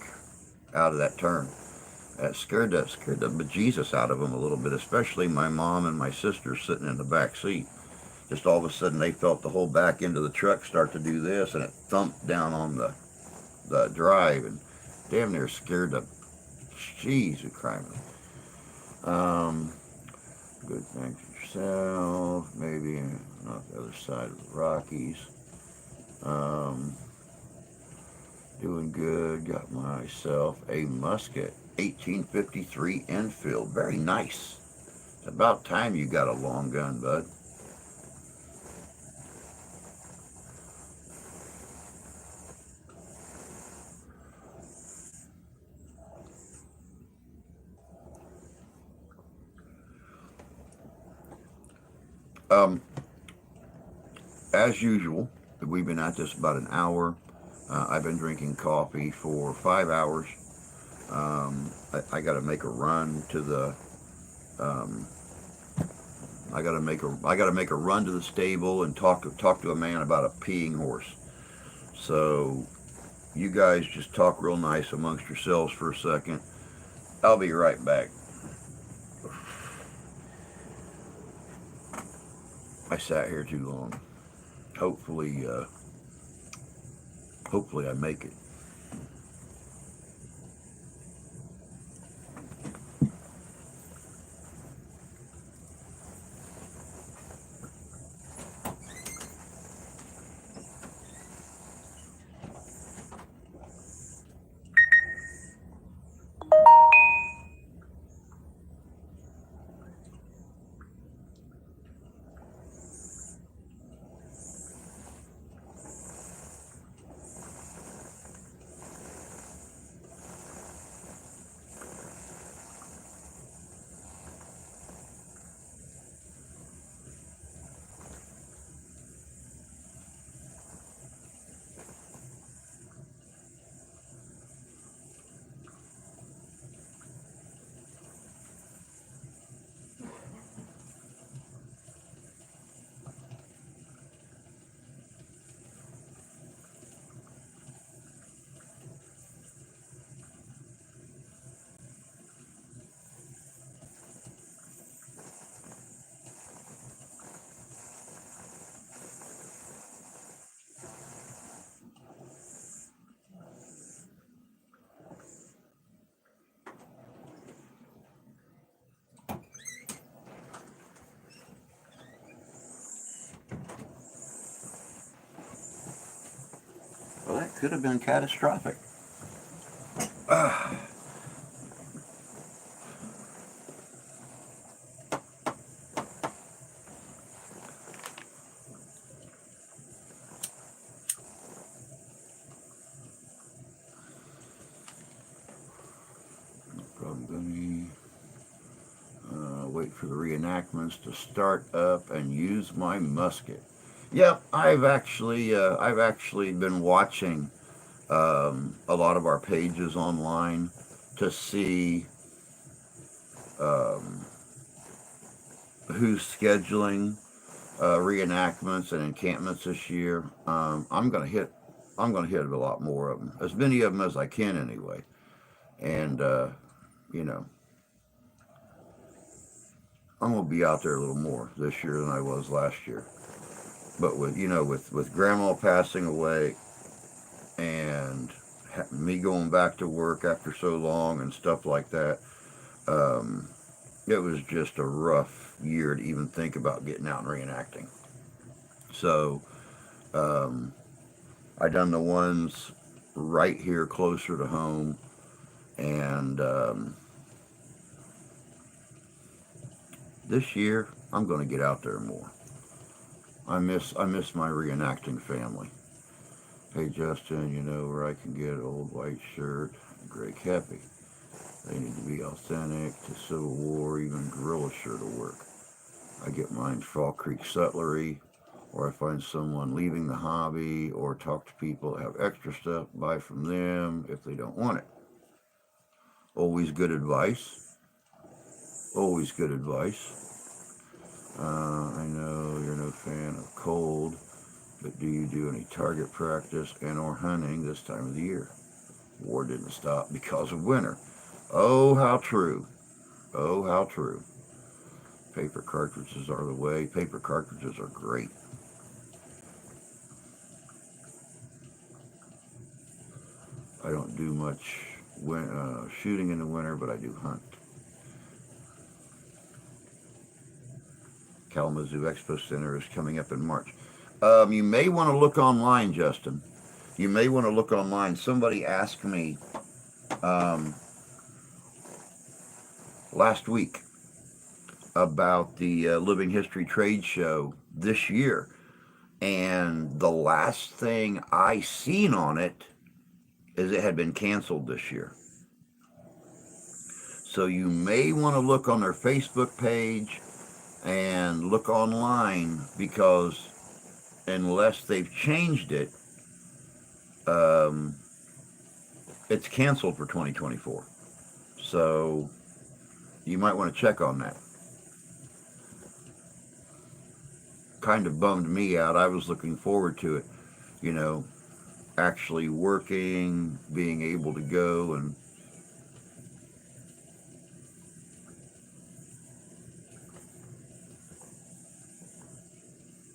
Speaker 1: out of that turn. That scared the bejesus out of him a little bit, especially my mom and my sister sitting in the back seat. just all of a sudden they felt the whole back end of the truck start to do this, and it thumped down on the drive, and damn near scared the cheese of crime. Um, Good things yourself, maybe not the other side of the Rockies. Um, Doing good. Got myself a musket, 1853 Enfield. Very nice. It's about time you got a long gun, bud. Um, as usual, we've been at this about an hour. I've been drinking coffee for 5 hours. I got to make a run to the. Um, I got to make a run to the stable and talk to a man about a peeing horse. So you guys just talk real nice amongst yourselves for a second. I'll be right back. I sat here too long. Hopefully, hopefully I make it. Well, that could have been catastrophic. Probably going to wait for the reenactments to start up and use my musket. Yep, I've actually been watching a lot of our pages online to see um, who's scheduling reenactments and encampments this year. I'm gonna hit a lot more of them, as many of them as I can anyway. And you know, I'm gonna be out there a little more this year than I was last year. But with Grandma passing away and me going back to work after so long and stuff like that, um, it was just a rough year to even think about getting out and reenacting. So um, I done the ones right here closer to home, and this year I'm going to get out there more. I miss my reenacting family. Hey Justin, you know where I can get an old white shirt, gray kepi. They need to be authentic to Civil War, even guerrilla shirt will work. I get mine Fall Creek Sutlery, or I find someone leaving the hobby, or talk to people that have extra stuff, buy from them if they don't want it. Always good advice. Always good advice. I know you're no fan of cold, but do you do any target practice and or hunting this time of the year? War didn't stop because of winter. Oh, how true. Oh, how true. Paper cartridges are the way. Paper cartridges are great. I don't do much shooting in the winter, but I do hunt. Kalamazoo Expo Center is coming up in March. You may want to look online, Justin. You may want to look online. Somebody asked me um, last week about the Living History Trade Show this year, and the last thing I seen on it is it had been canceled this year. So you may want to look on their Facebook page and look online, because unless they've changed it, it's canceled for 2024. So you might want to check on that. Kind of bummed me out. I was looking forward to it, you know, actually working, being able to go, and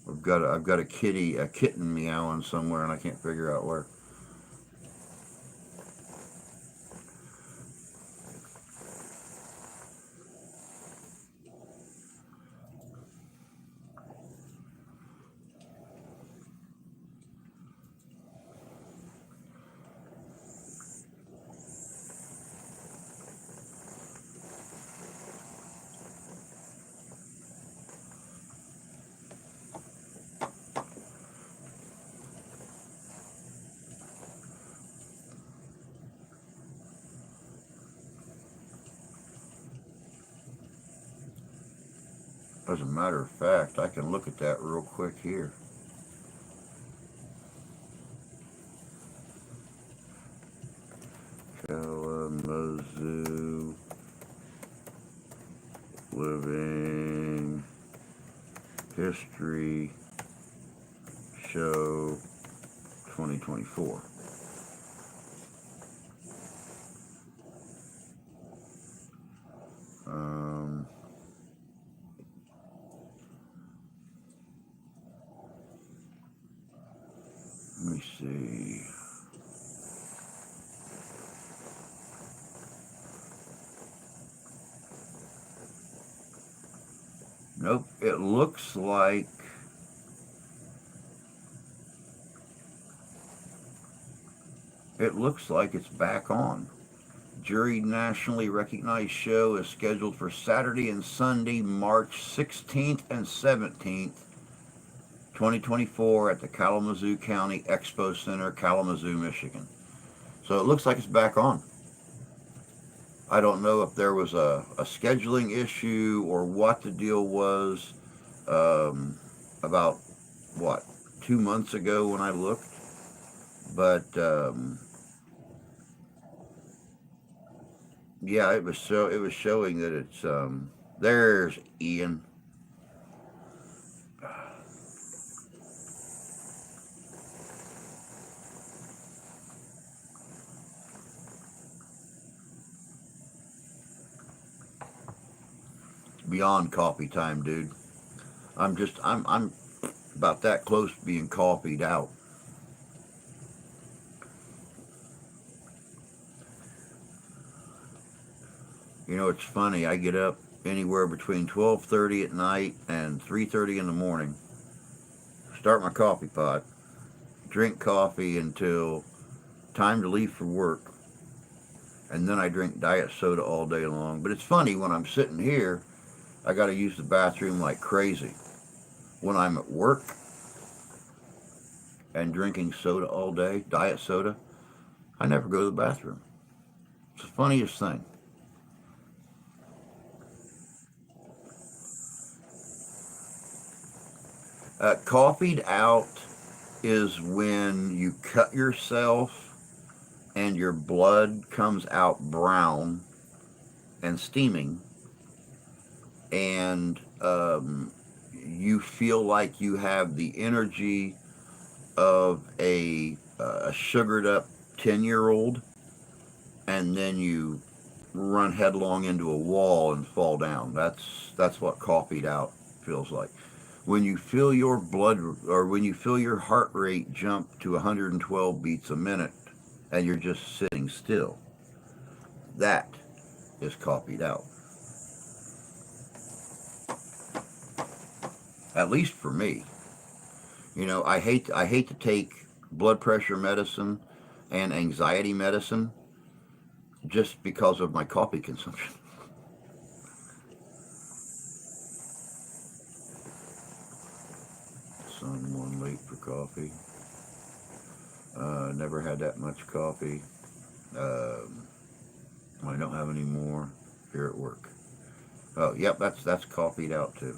Speaker 1: I've got a kitten meowing somewhere, and I can't figure out where. As a matter of fact, I can look at that real quick here. Kalamazoo Living History Show 2024. Let me see. Nope, it looks like it's back on. Jury nationally recognized show is scheduled for Saturday and Sunday, March 16th and 17th, 2024 at the Kalamazoo County Expo Center, Kalamazoo, Michigan. So it looks like it's back on. I don't know if there was a scheduling issue or what the deal was. About, 2 months ago when I looked. But, yeah, it was showing that it's, there's Ian. Beyond coffee time, dude. I'm about that close to being coffeeed out. You know, it's funny. I get up anywhere between 12:30 at night and 3:30 in the morning. Start my coffee pot. Drink coffee until time to leave for work. And then I drink diet soda all day long. But it's funny, when I'm sitting here, I got to use the bathroom like crazy. When I'm at work and drinking soda all day, diet soda, I never go to the bathroom. It's the funniest thing. Coffeeed out is when you cut yourself and your blood comes out brown and steaming, and you feel like you have the energy of a sugared up 10-year-old, and then you run headlong into a wall and fall down. That's what coffeeed out feels like. When you feel your blood, or when you feel your heart rate jump to 112 beats a minute and you're just sitting still, that is coffeeed out. At least for me. I hate to take blood pressure medicine and anxiety medicine just because of my coffee consumption. Someone late for coffee. Never had that much coffee. Um, I don't have any more here at work. Oh, yep, that's coffeeed out too.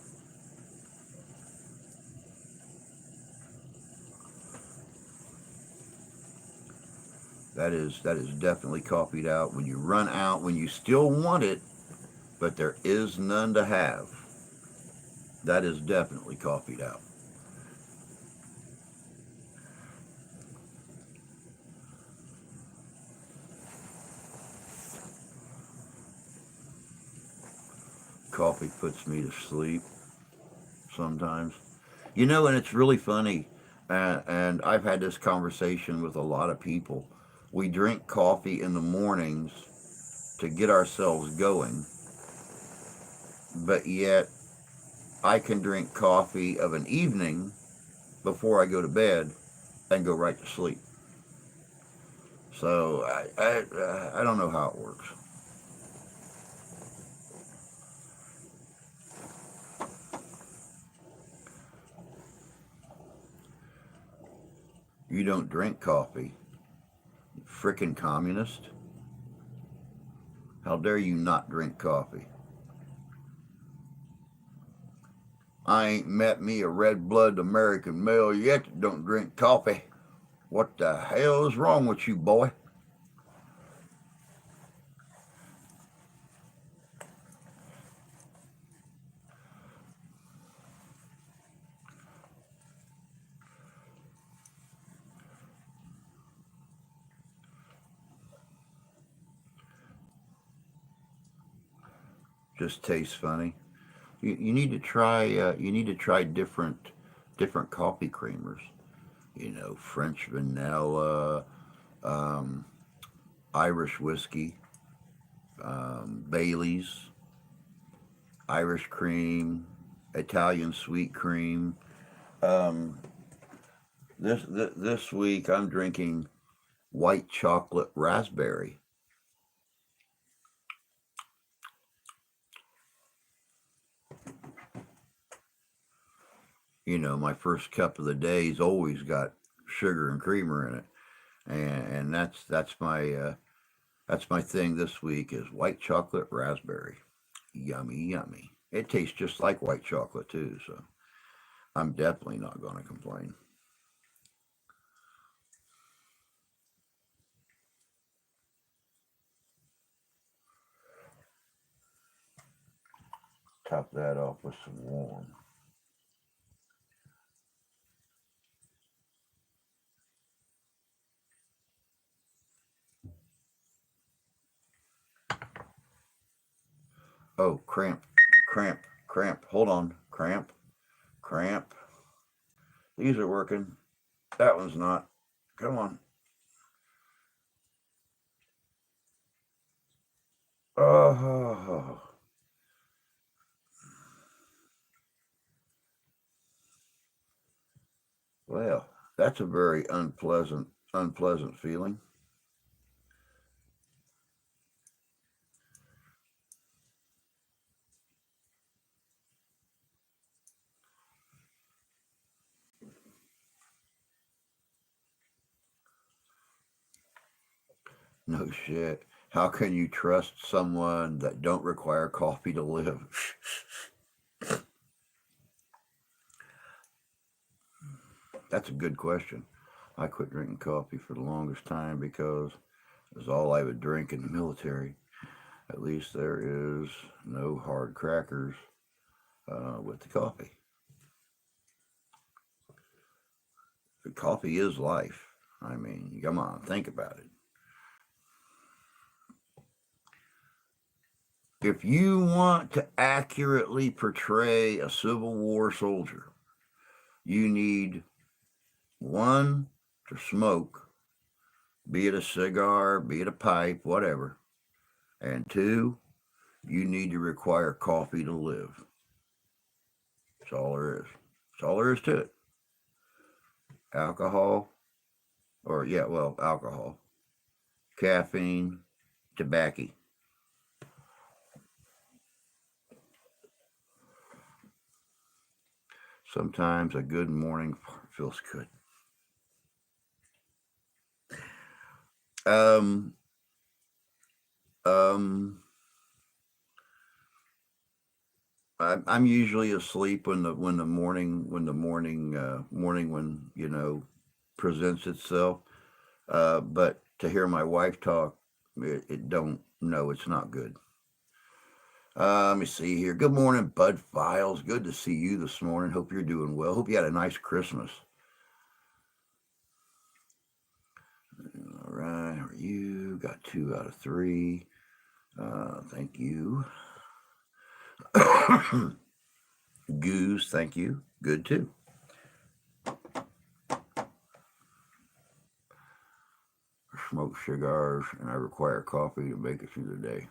Speaker 1: That is definitely coffeeed out. When you run out, when you still want it, but there is none to have, that is definitely coffeeed out. Coffee puts me to sleep sometimes. And it's really funny. And I've had this conversation with a lot of people. We drink coffee in the mornings to get ourselves going, but yet I can drink coffee of an evening before I go to bed and go right to sleep. So I don't know how it works. You don't drink coffee, frickin' communist. How dare you not drink coffee? I ain't met me a red blooded American male yet that don't drink coffee. What the hell is wrong with you, boy? Just tastes funny. You need to try. You need to try different coffee creamers. French vanilla, um, Irish whiskey, Bailey's, Irish cream, Italian sweet cream. Um, this week I'm drinking white chocolate raspberry. My first cup of the day's always got sugar and creamer in it, and that's my thing this week is white chocolate raspberry. Yummy, yummy. It tastes just like white chocolate too, so I'm definitely not going to complain. Top that off with some warm. Oh, cramp, cramp, cramp. Hold on, cramp, cramp. These are working. That one's not. Come on. Oh, well, that's a very unpleasant feeling. No shit. How can you trust someone that don't require coffee to live? That's a good question. I quit drinking coffee for the longest time because it was all I would drink in the military. At least there is no hard crackers with the coffee. The coffee is life. I mean, come on, think about it. If you want to accurately portray a Civil War soldier, you need one, to smoke, be it a cigar, be it a pipe, whatever. And two, you need to require coffee to live. That's all there is. That's all there is to it. Alcohol, or yeah, well, alcohol, caffeine, tobacco. Sometimes a good morning feels good. Um, um, I'm usually asleep when the morning presents itself. But to hear my wife talk, it don't no, it's not good. Let me see here. Good morning, Bud Files. Good to see you this morning. Hope you're doing well. Hope you had a nice Christmas. All right, how are you? Got 2 out of 3. Thank you. Goose, thank you. Good too. I smoke cigars and I require coffee to make it through the day.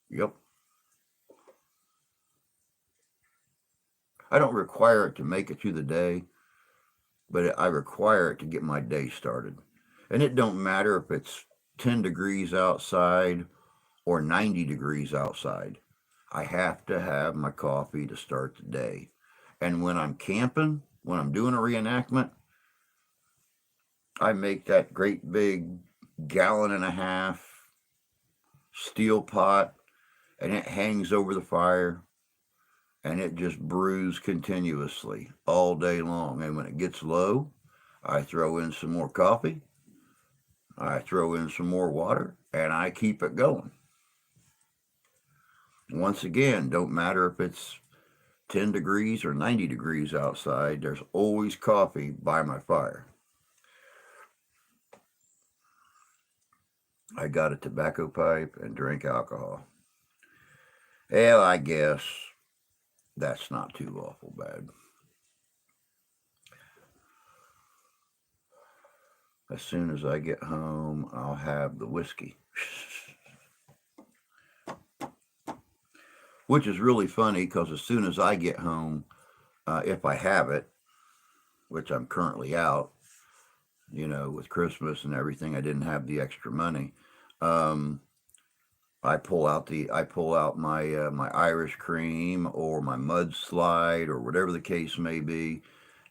Speaker 1: Yep. I don't require it to make it through the day, but I require it to get my day started. And it don't matter if it's 10 degrees outside or 90 degrees outside. I have to have my coffee to start the day. And when I'm camping, when I'm doing a reenactment, I make that great big gallon and a half steel pot and it hangs over the fire and it just brews continuously all day long. And when it gets low, I throw in some more coffee, I throw in some more water, and I keep it going. Once again, don't matter if it's 10 degrees or 90 degrees outside, there's always coffee by my fire. I got a tobacco pipe and drink alcohol. Well, I guess that's not too awful bad. As soon as I get home, I'll have the whiskey. Which is really funny because as soon as I get home, if I have it, which I'm currently out, with Christmas and everything, I didn't have the extra money. Um, I pull out my Irish cream or my mudslide or whatever the case may be,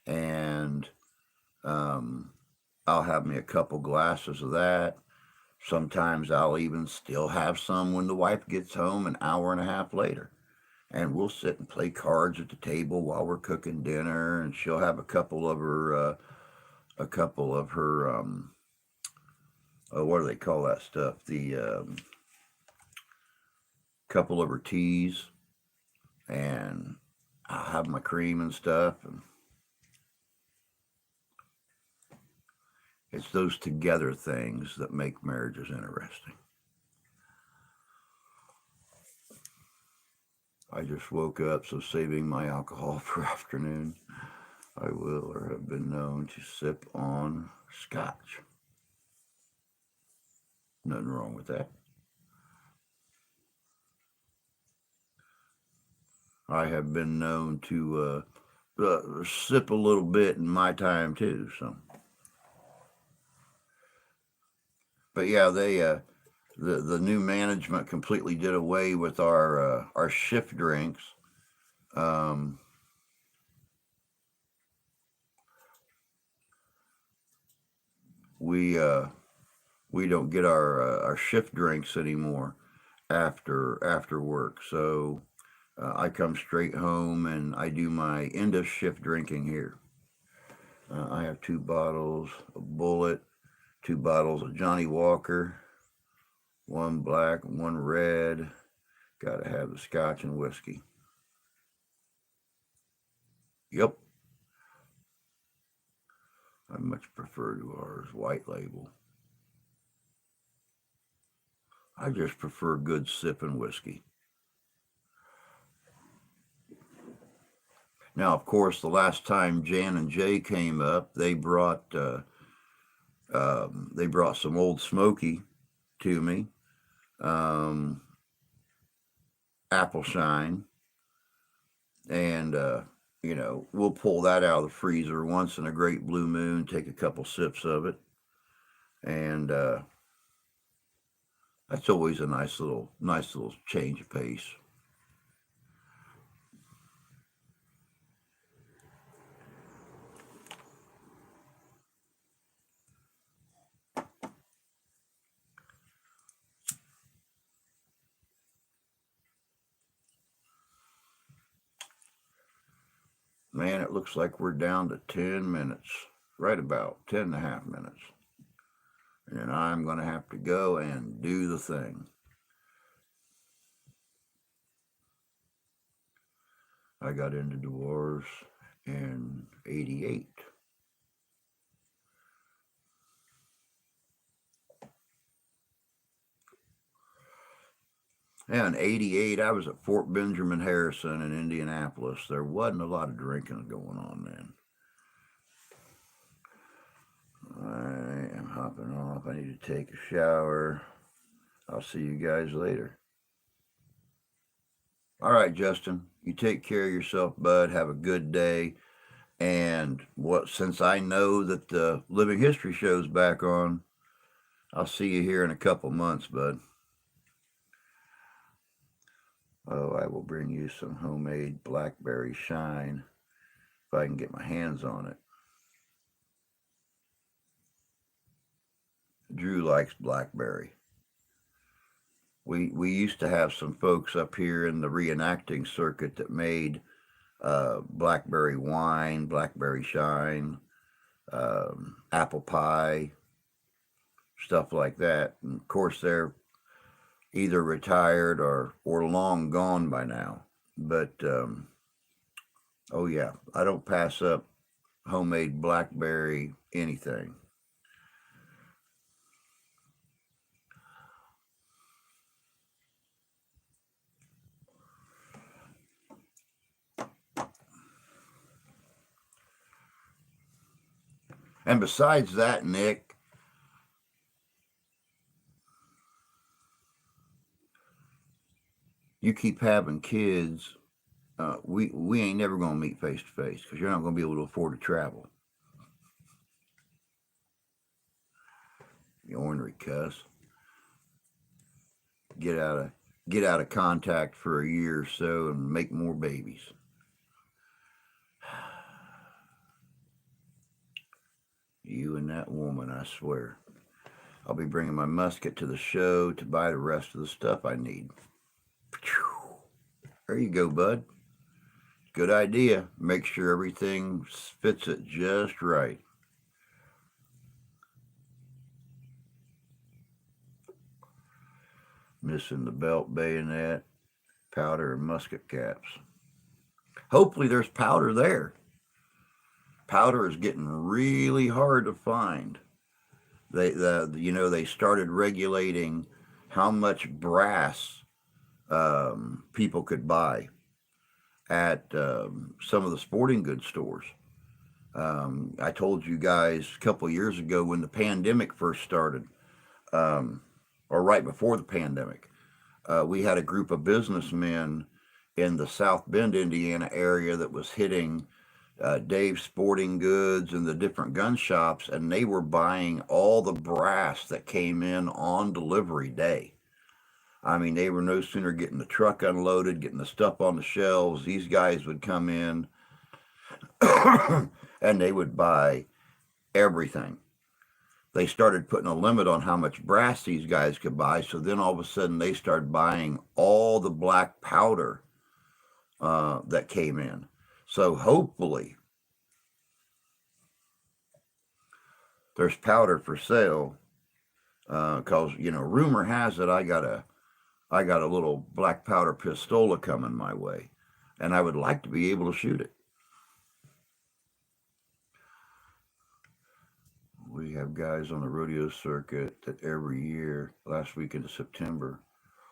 Speaker 1: and um, I'll have me a couple glasses of that. Sometimes I'll even still have some when the wife gets home an hour and a half later. And we'll sit and play cards at the table while we're cooking dinner, and she'll have a couple of her oh, what do they call that stuff? The couple of her teas, and I'll have my cream and stuff, and it's those together things that make marriages interesting. I just woke up, so saving my alcohol for afternoon. I will or have been known to sip on scotch. Nothing wrong with that. I have been known to sip a little bit in my time too. So, but yeah, the new management completely did away with our shift drinks. Um, we we don't get our shift drinks anymore after work. So I come straight home and I do my end of shift drinking here. I have 2 bottles of Bullet, 2 bottles of Johnny Walker, one black, one red. Got to have the scotch and whiskey. Yep, I much prefer to ours white label. I just prefer good sipping whiskey. Now, of course, the last time Jan and Jay came up, they brought some Old Smoky to me, um, Apple Shine, and we'll pull that out of the freezer once in a great blue moon, take a couple sips of it, and that's always a nice little change of pace. Man, it looks like we're down to 10 minutes, right about 10.5 minutes. And then I'm going to have to go and do the thing. I got into dwarves in 88. Yeah, in 88, I was at Fort Benjamin Harrison in Indianapolis. There wasn't a lot of drinking going on then. I am hopping off. I need to take a shower. I'll see you guys later. All right, Justin, you take care of yourself, bud. Have a good day. And since I know that the Living History show's back on, I'll see you here in a couple months, bud. Oh, I will bring you some homemade blackberry shine if I can get my hands on it. Drew likes blackberry. We used to have some folks up here in the reenacting circuit that made blackberry wine, blackberry shine, apple pie, stuff like that. And of course, they're either retired or long gone by now. But oh yeah, I don't pass up homemade blackberry anything. And besides that, Nick, you keep having kids. We ain't never gonna meet face to face because you're not gonna be able to afford to travel. You ornery cuss. Get out of get out of contact for a year or so and make more babies. You and that woman, I swear. I'll be bringing my musket to the show to buy the rest of the stuff I need. There you go, bud. Good idea. Make sure everything fits it just right. Missing the belt bayonet, powder, and musket caps. Hopefully, there's powder there. Powder is getting really hard to find. They started regulating how much brass people could buy at some of the sporting goods stores. I told you guys a couple of years ago when the pandemic first started, um, or right before the pandemic, we had a group of businessmen in the South Bend, Indiana area that was hitting Dave's Sporting Goods and the different gun shops, and they were buying all the brass that came in on delivery day. I mean, they were no sooner getting the truck unloaded, getting the stuff on the shelves. These guys would come in and they would buy everything. They started putting a limit on how much brass these guys could buy. So then all of a sudden they started buying all the black powder that came in. So hopefully there's powder for sale because rumor has it I got a little black powder pistola coming my way, and I would like to be able to shoot it. We have have guys on the rodeo circuit that every year, last weekend of September,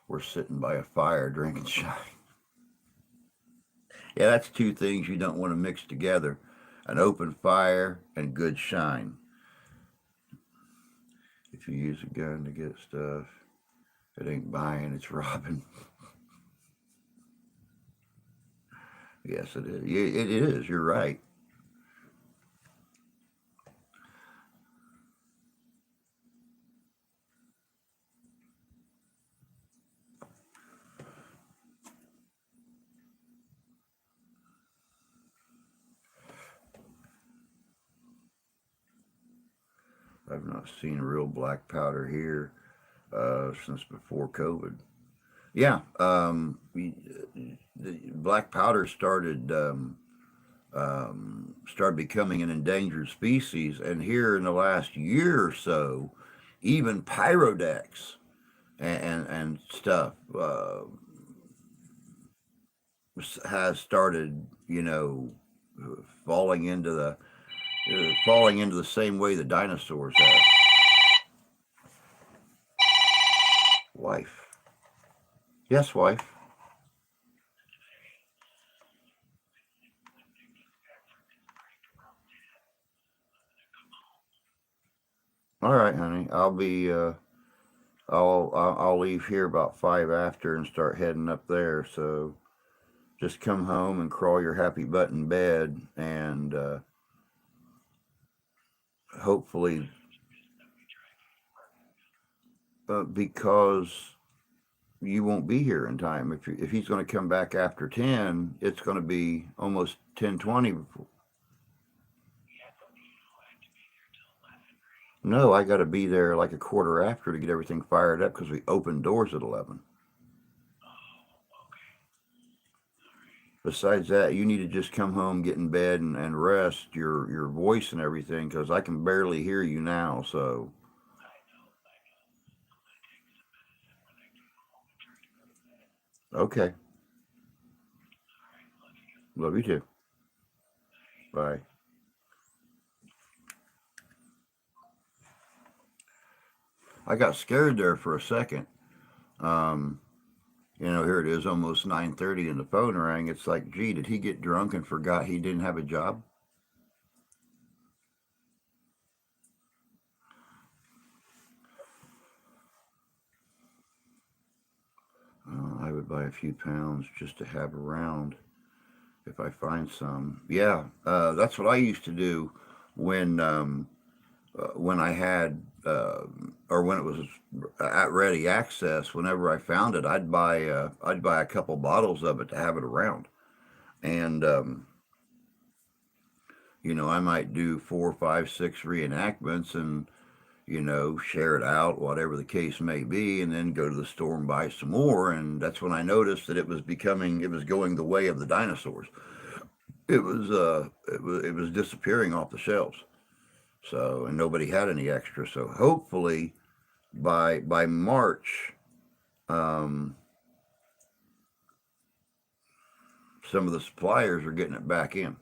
Speaker 1: were sitting by a fire drinking shine. Yeah, that's two things you don't want to mix together: an open fire and good shine. If you use a gun to get stuff, it ain't buying, it's robbing. Yes, it is. It is. You're right. I've not seen real black powder here since before COVID. Yeah, the black powder started becoming an endangered species, and here in the last year or so, even pyrodex and stuff has started, falling into the falling into the same way the dinosaurs have. Wife, yes, wife. All right, honey. I'll leave here about 5 after and start heading up there. So just come home and crawl your happy butt in bed, and hopefully, because you won't be here in time. If he's going to come back after 10, it's going to be almost 10:20 before. No, I got to be there like a quarter after to get everything fired up because we open doors at 11. Besides that, you need to just come home, get in bed, and rest your voice and everything because I can barely hear you now. So, okay. Love you too. Bye. I got scared there for a second. Um, here it is, almost 9:30, and the phone rang. It's like, gee, did he get drunk and forgot he didn't have a job? I would buy a few pounds just to have around if I find some. Yeah, that's what I used to do when when I had or when it was at ready access. Whenever I found it, I'd buy a couple bottles of it to have it around, and I might do four, five, six reenactments and share it out, whatever the case may be, and then go to the store and buy some more. And that's when I noticed that it was going the way of the dinosaurs. It was disappearing off the shelves. So, and nobody had any extra. So hopefully by March, um, some of the suppliers are getting it back in.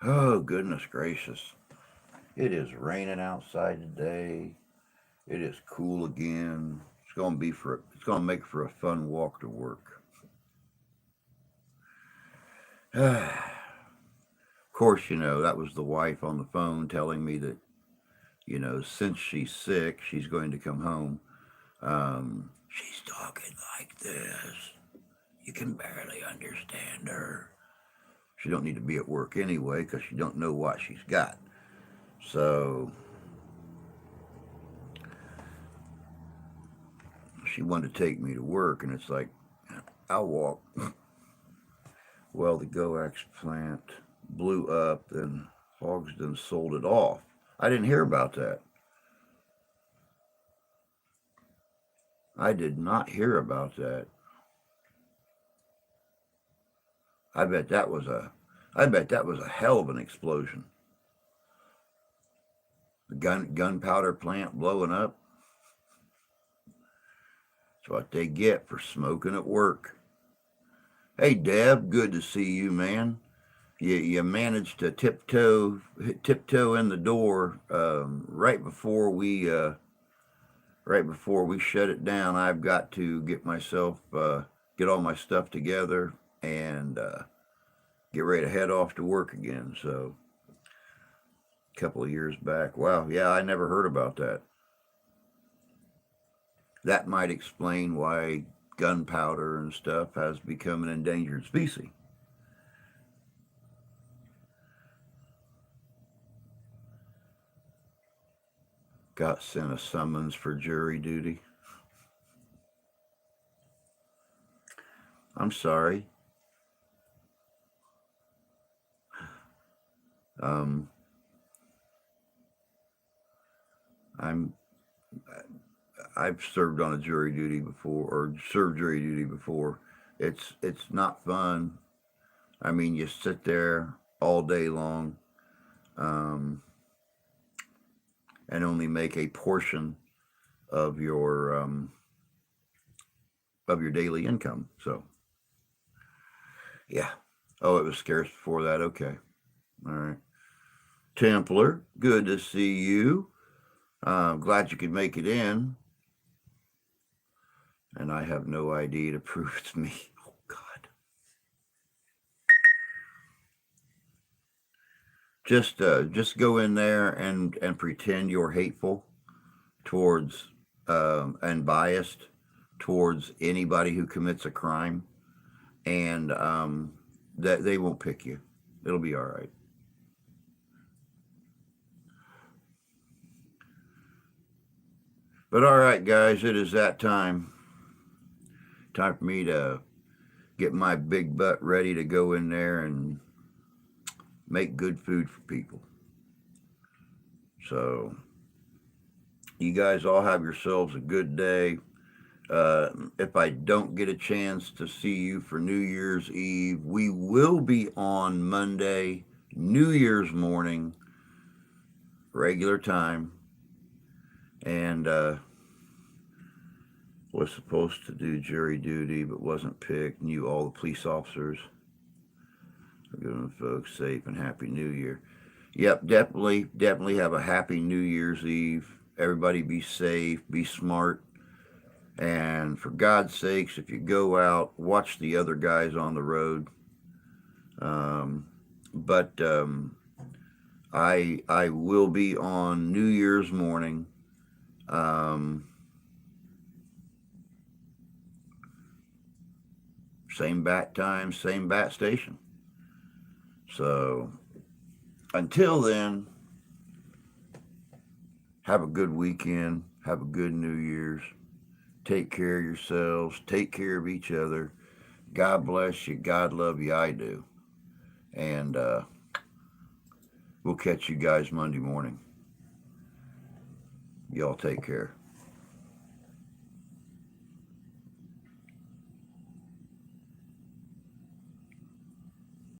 Speaker 1: Oh, goodness gracious. It is raining outside today. It is cool again. It's gonna make for a fun walk to work. Of course, that was the wife on the phone telling me that, since she's sick, she's going to come home. She's talking like this. You can barely understand her. She don't need to be at work anyway because she don't know what she's got. So she wanted to take me to work, and it's like, I'll walk. Well, the Goax plant blew up, and Hogsden sold it off. I didn't hear about that. I did not hear about that. I bet that was a hell of an explosion. The gunpowder plant blowing up. That's what they get for smoking at work. Hey Deb, good to see you, man. You managed to tiptoe in the door right before we shut it down. I've got to get all my stuff together and get ready to head off to work again. So a couple of years back. Wow, yeah, I never heard about that. That might explain why gunpowder and stuff has become an endangered species. Got sent a summons for jury duty. I'm sorry. Um, I'm I've served on a jury duty before, or served jury duty before. It's not fun. I mean, you sit there all day long, um, and only make a portion of your daily income. So yeah. Oh, it was scarce before that. Okay. All right. Templar, good to see you. Glad you could make it in. And I have no ID to prove it's me. Oh God. Just go in there and pretend you're hateful towards and biased towards anybody who commits a crime, and that they won't pick you. It'll be all right. But all right, guys, it is that time. Time for me to get my big butt ready to go in there and make good food for people. So, you guys all have yourselves a good day. If I don't get a chance to see you for New Year's Eve, we will be on Monday, New Year's morning, regular time. And was supposed to do jury duty but wasn't picked. Knew all the police officers. Good folks, safe and happy New Year. Yep, definitely have a happy New Year's Eve. Everybody be safe, be smart, and for God's sakes, if you go out, watch the other guys on the road. But I will be on New Year's morning. Same bat time, same bat station. So until then, have a good weekend. Have a good New Year's. Take care of yourselves. Take care of each other. God bless you. God love you. I do. And we'll catch you guys Monday morning. Y'all take care.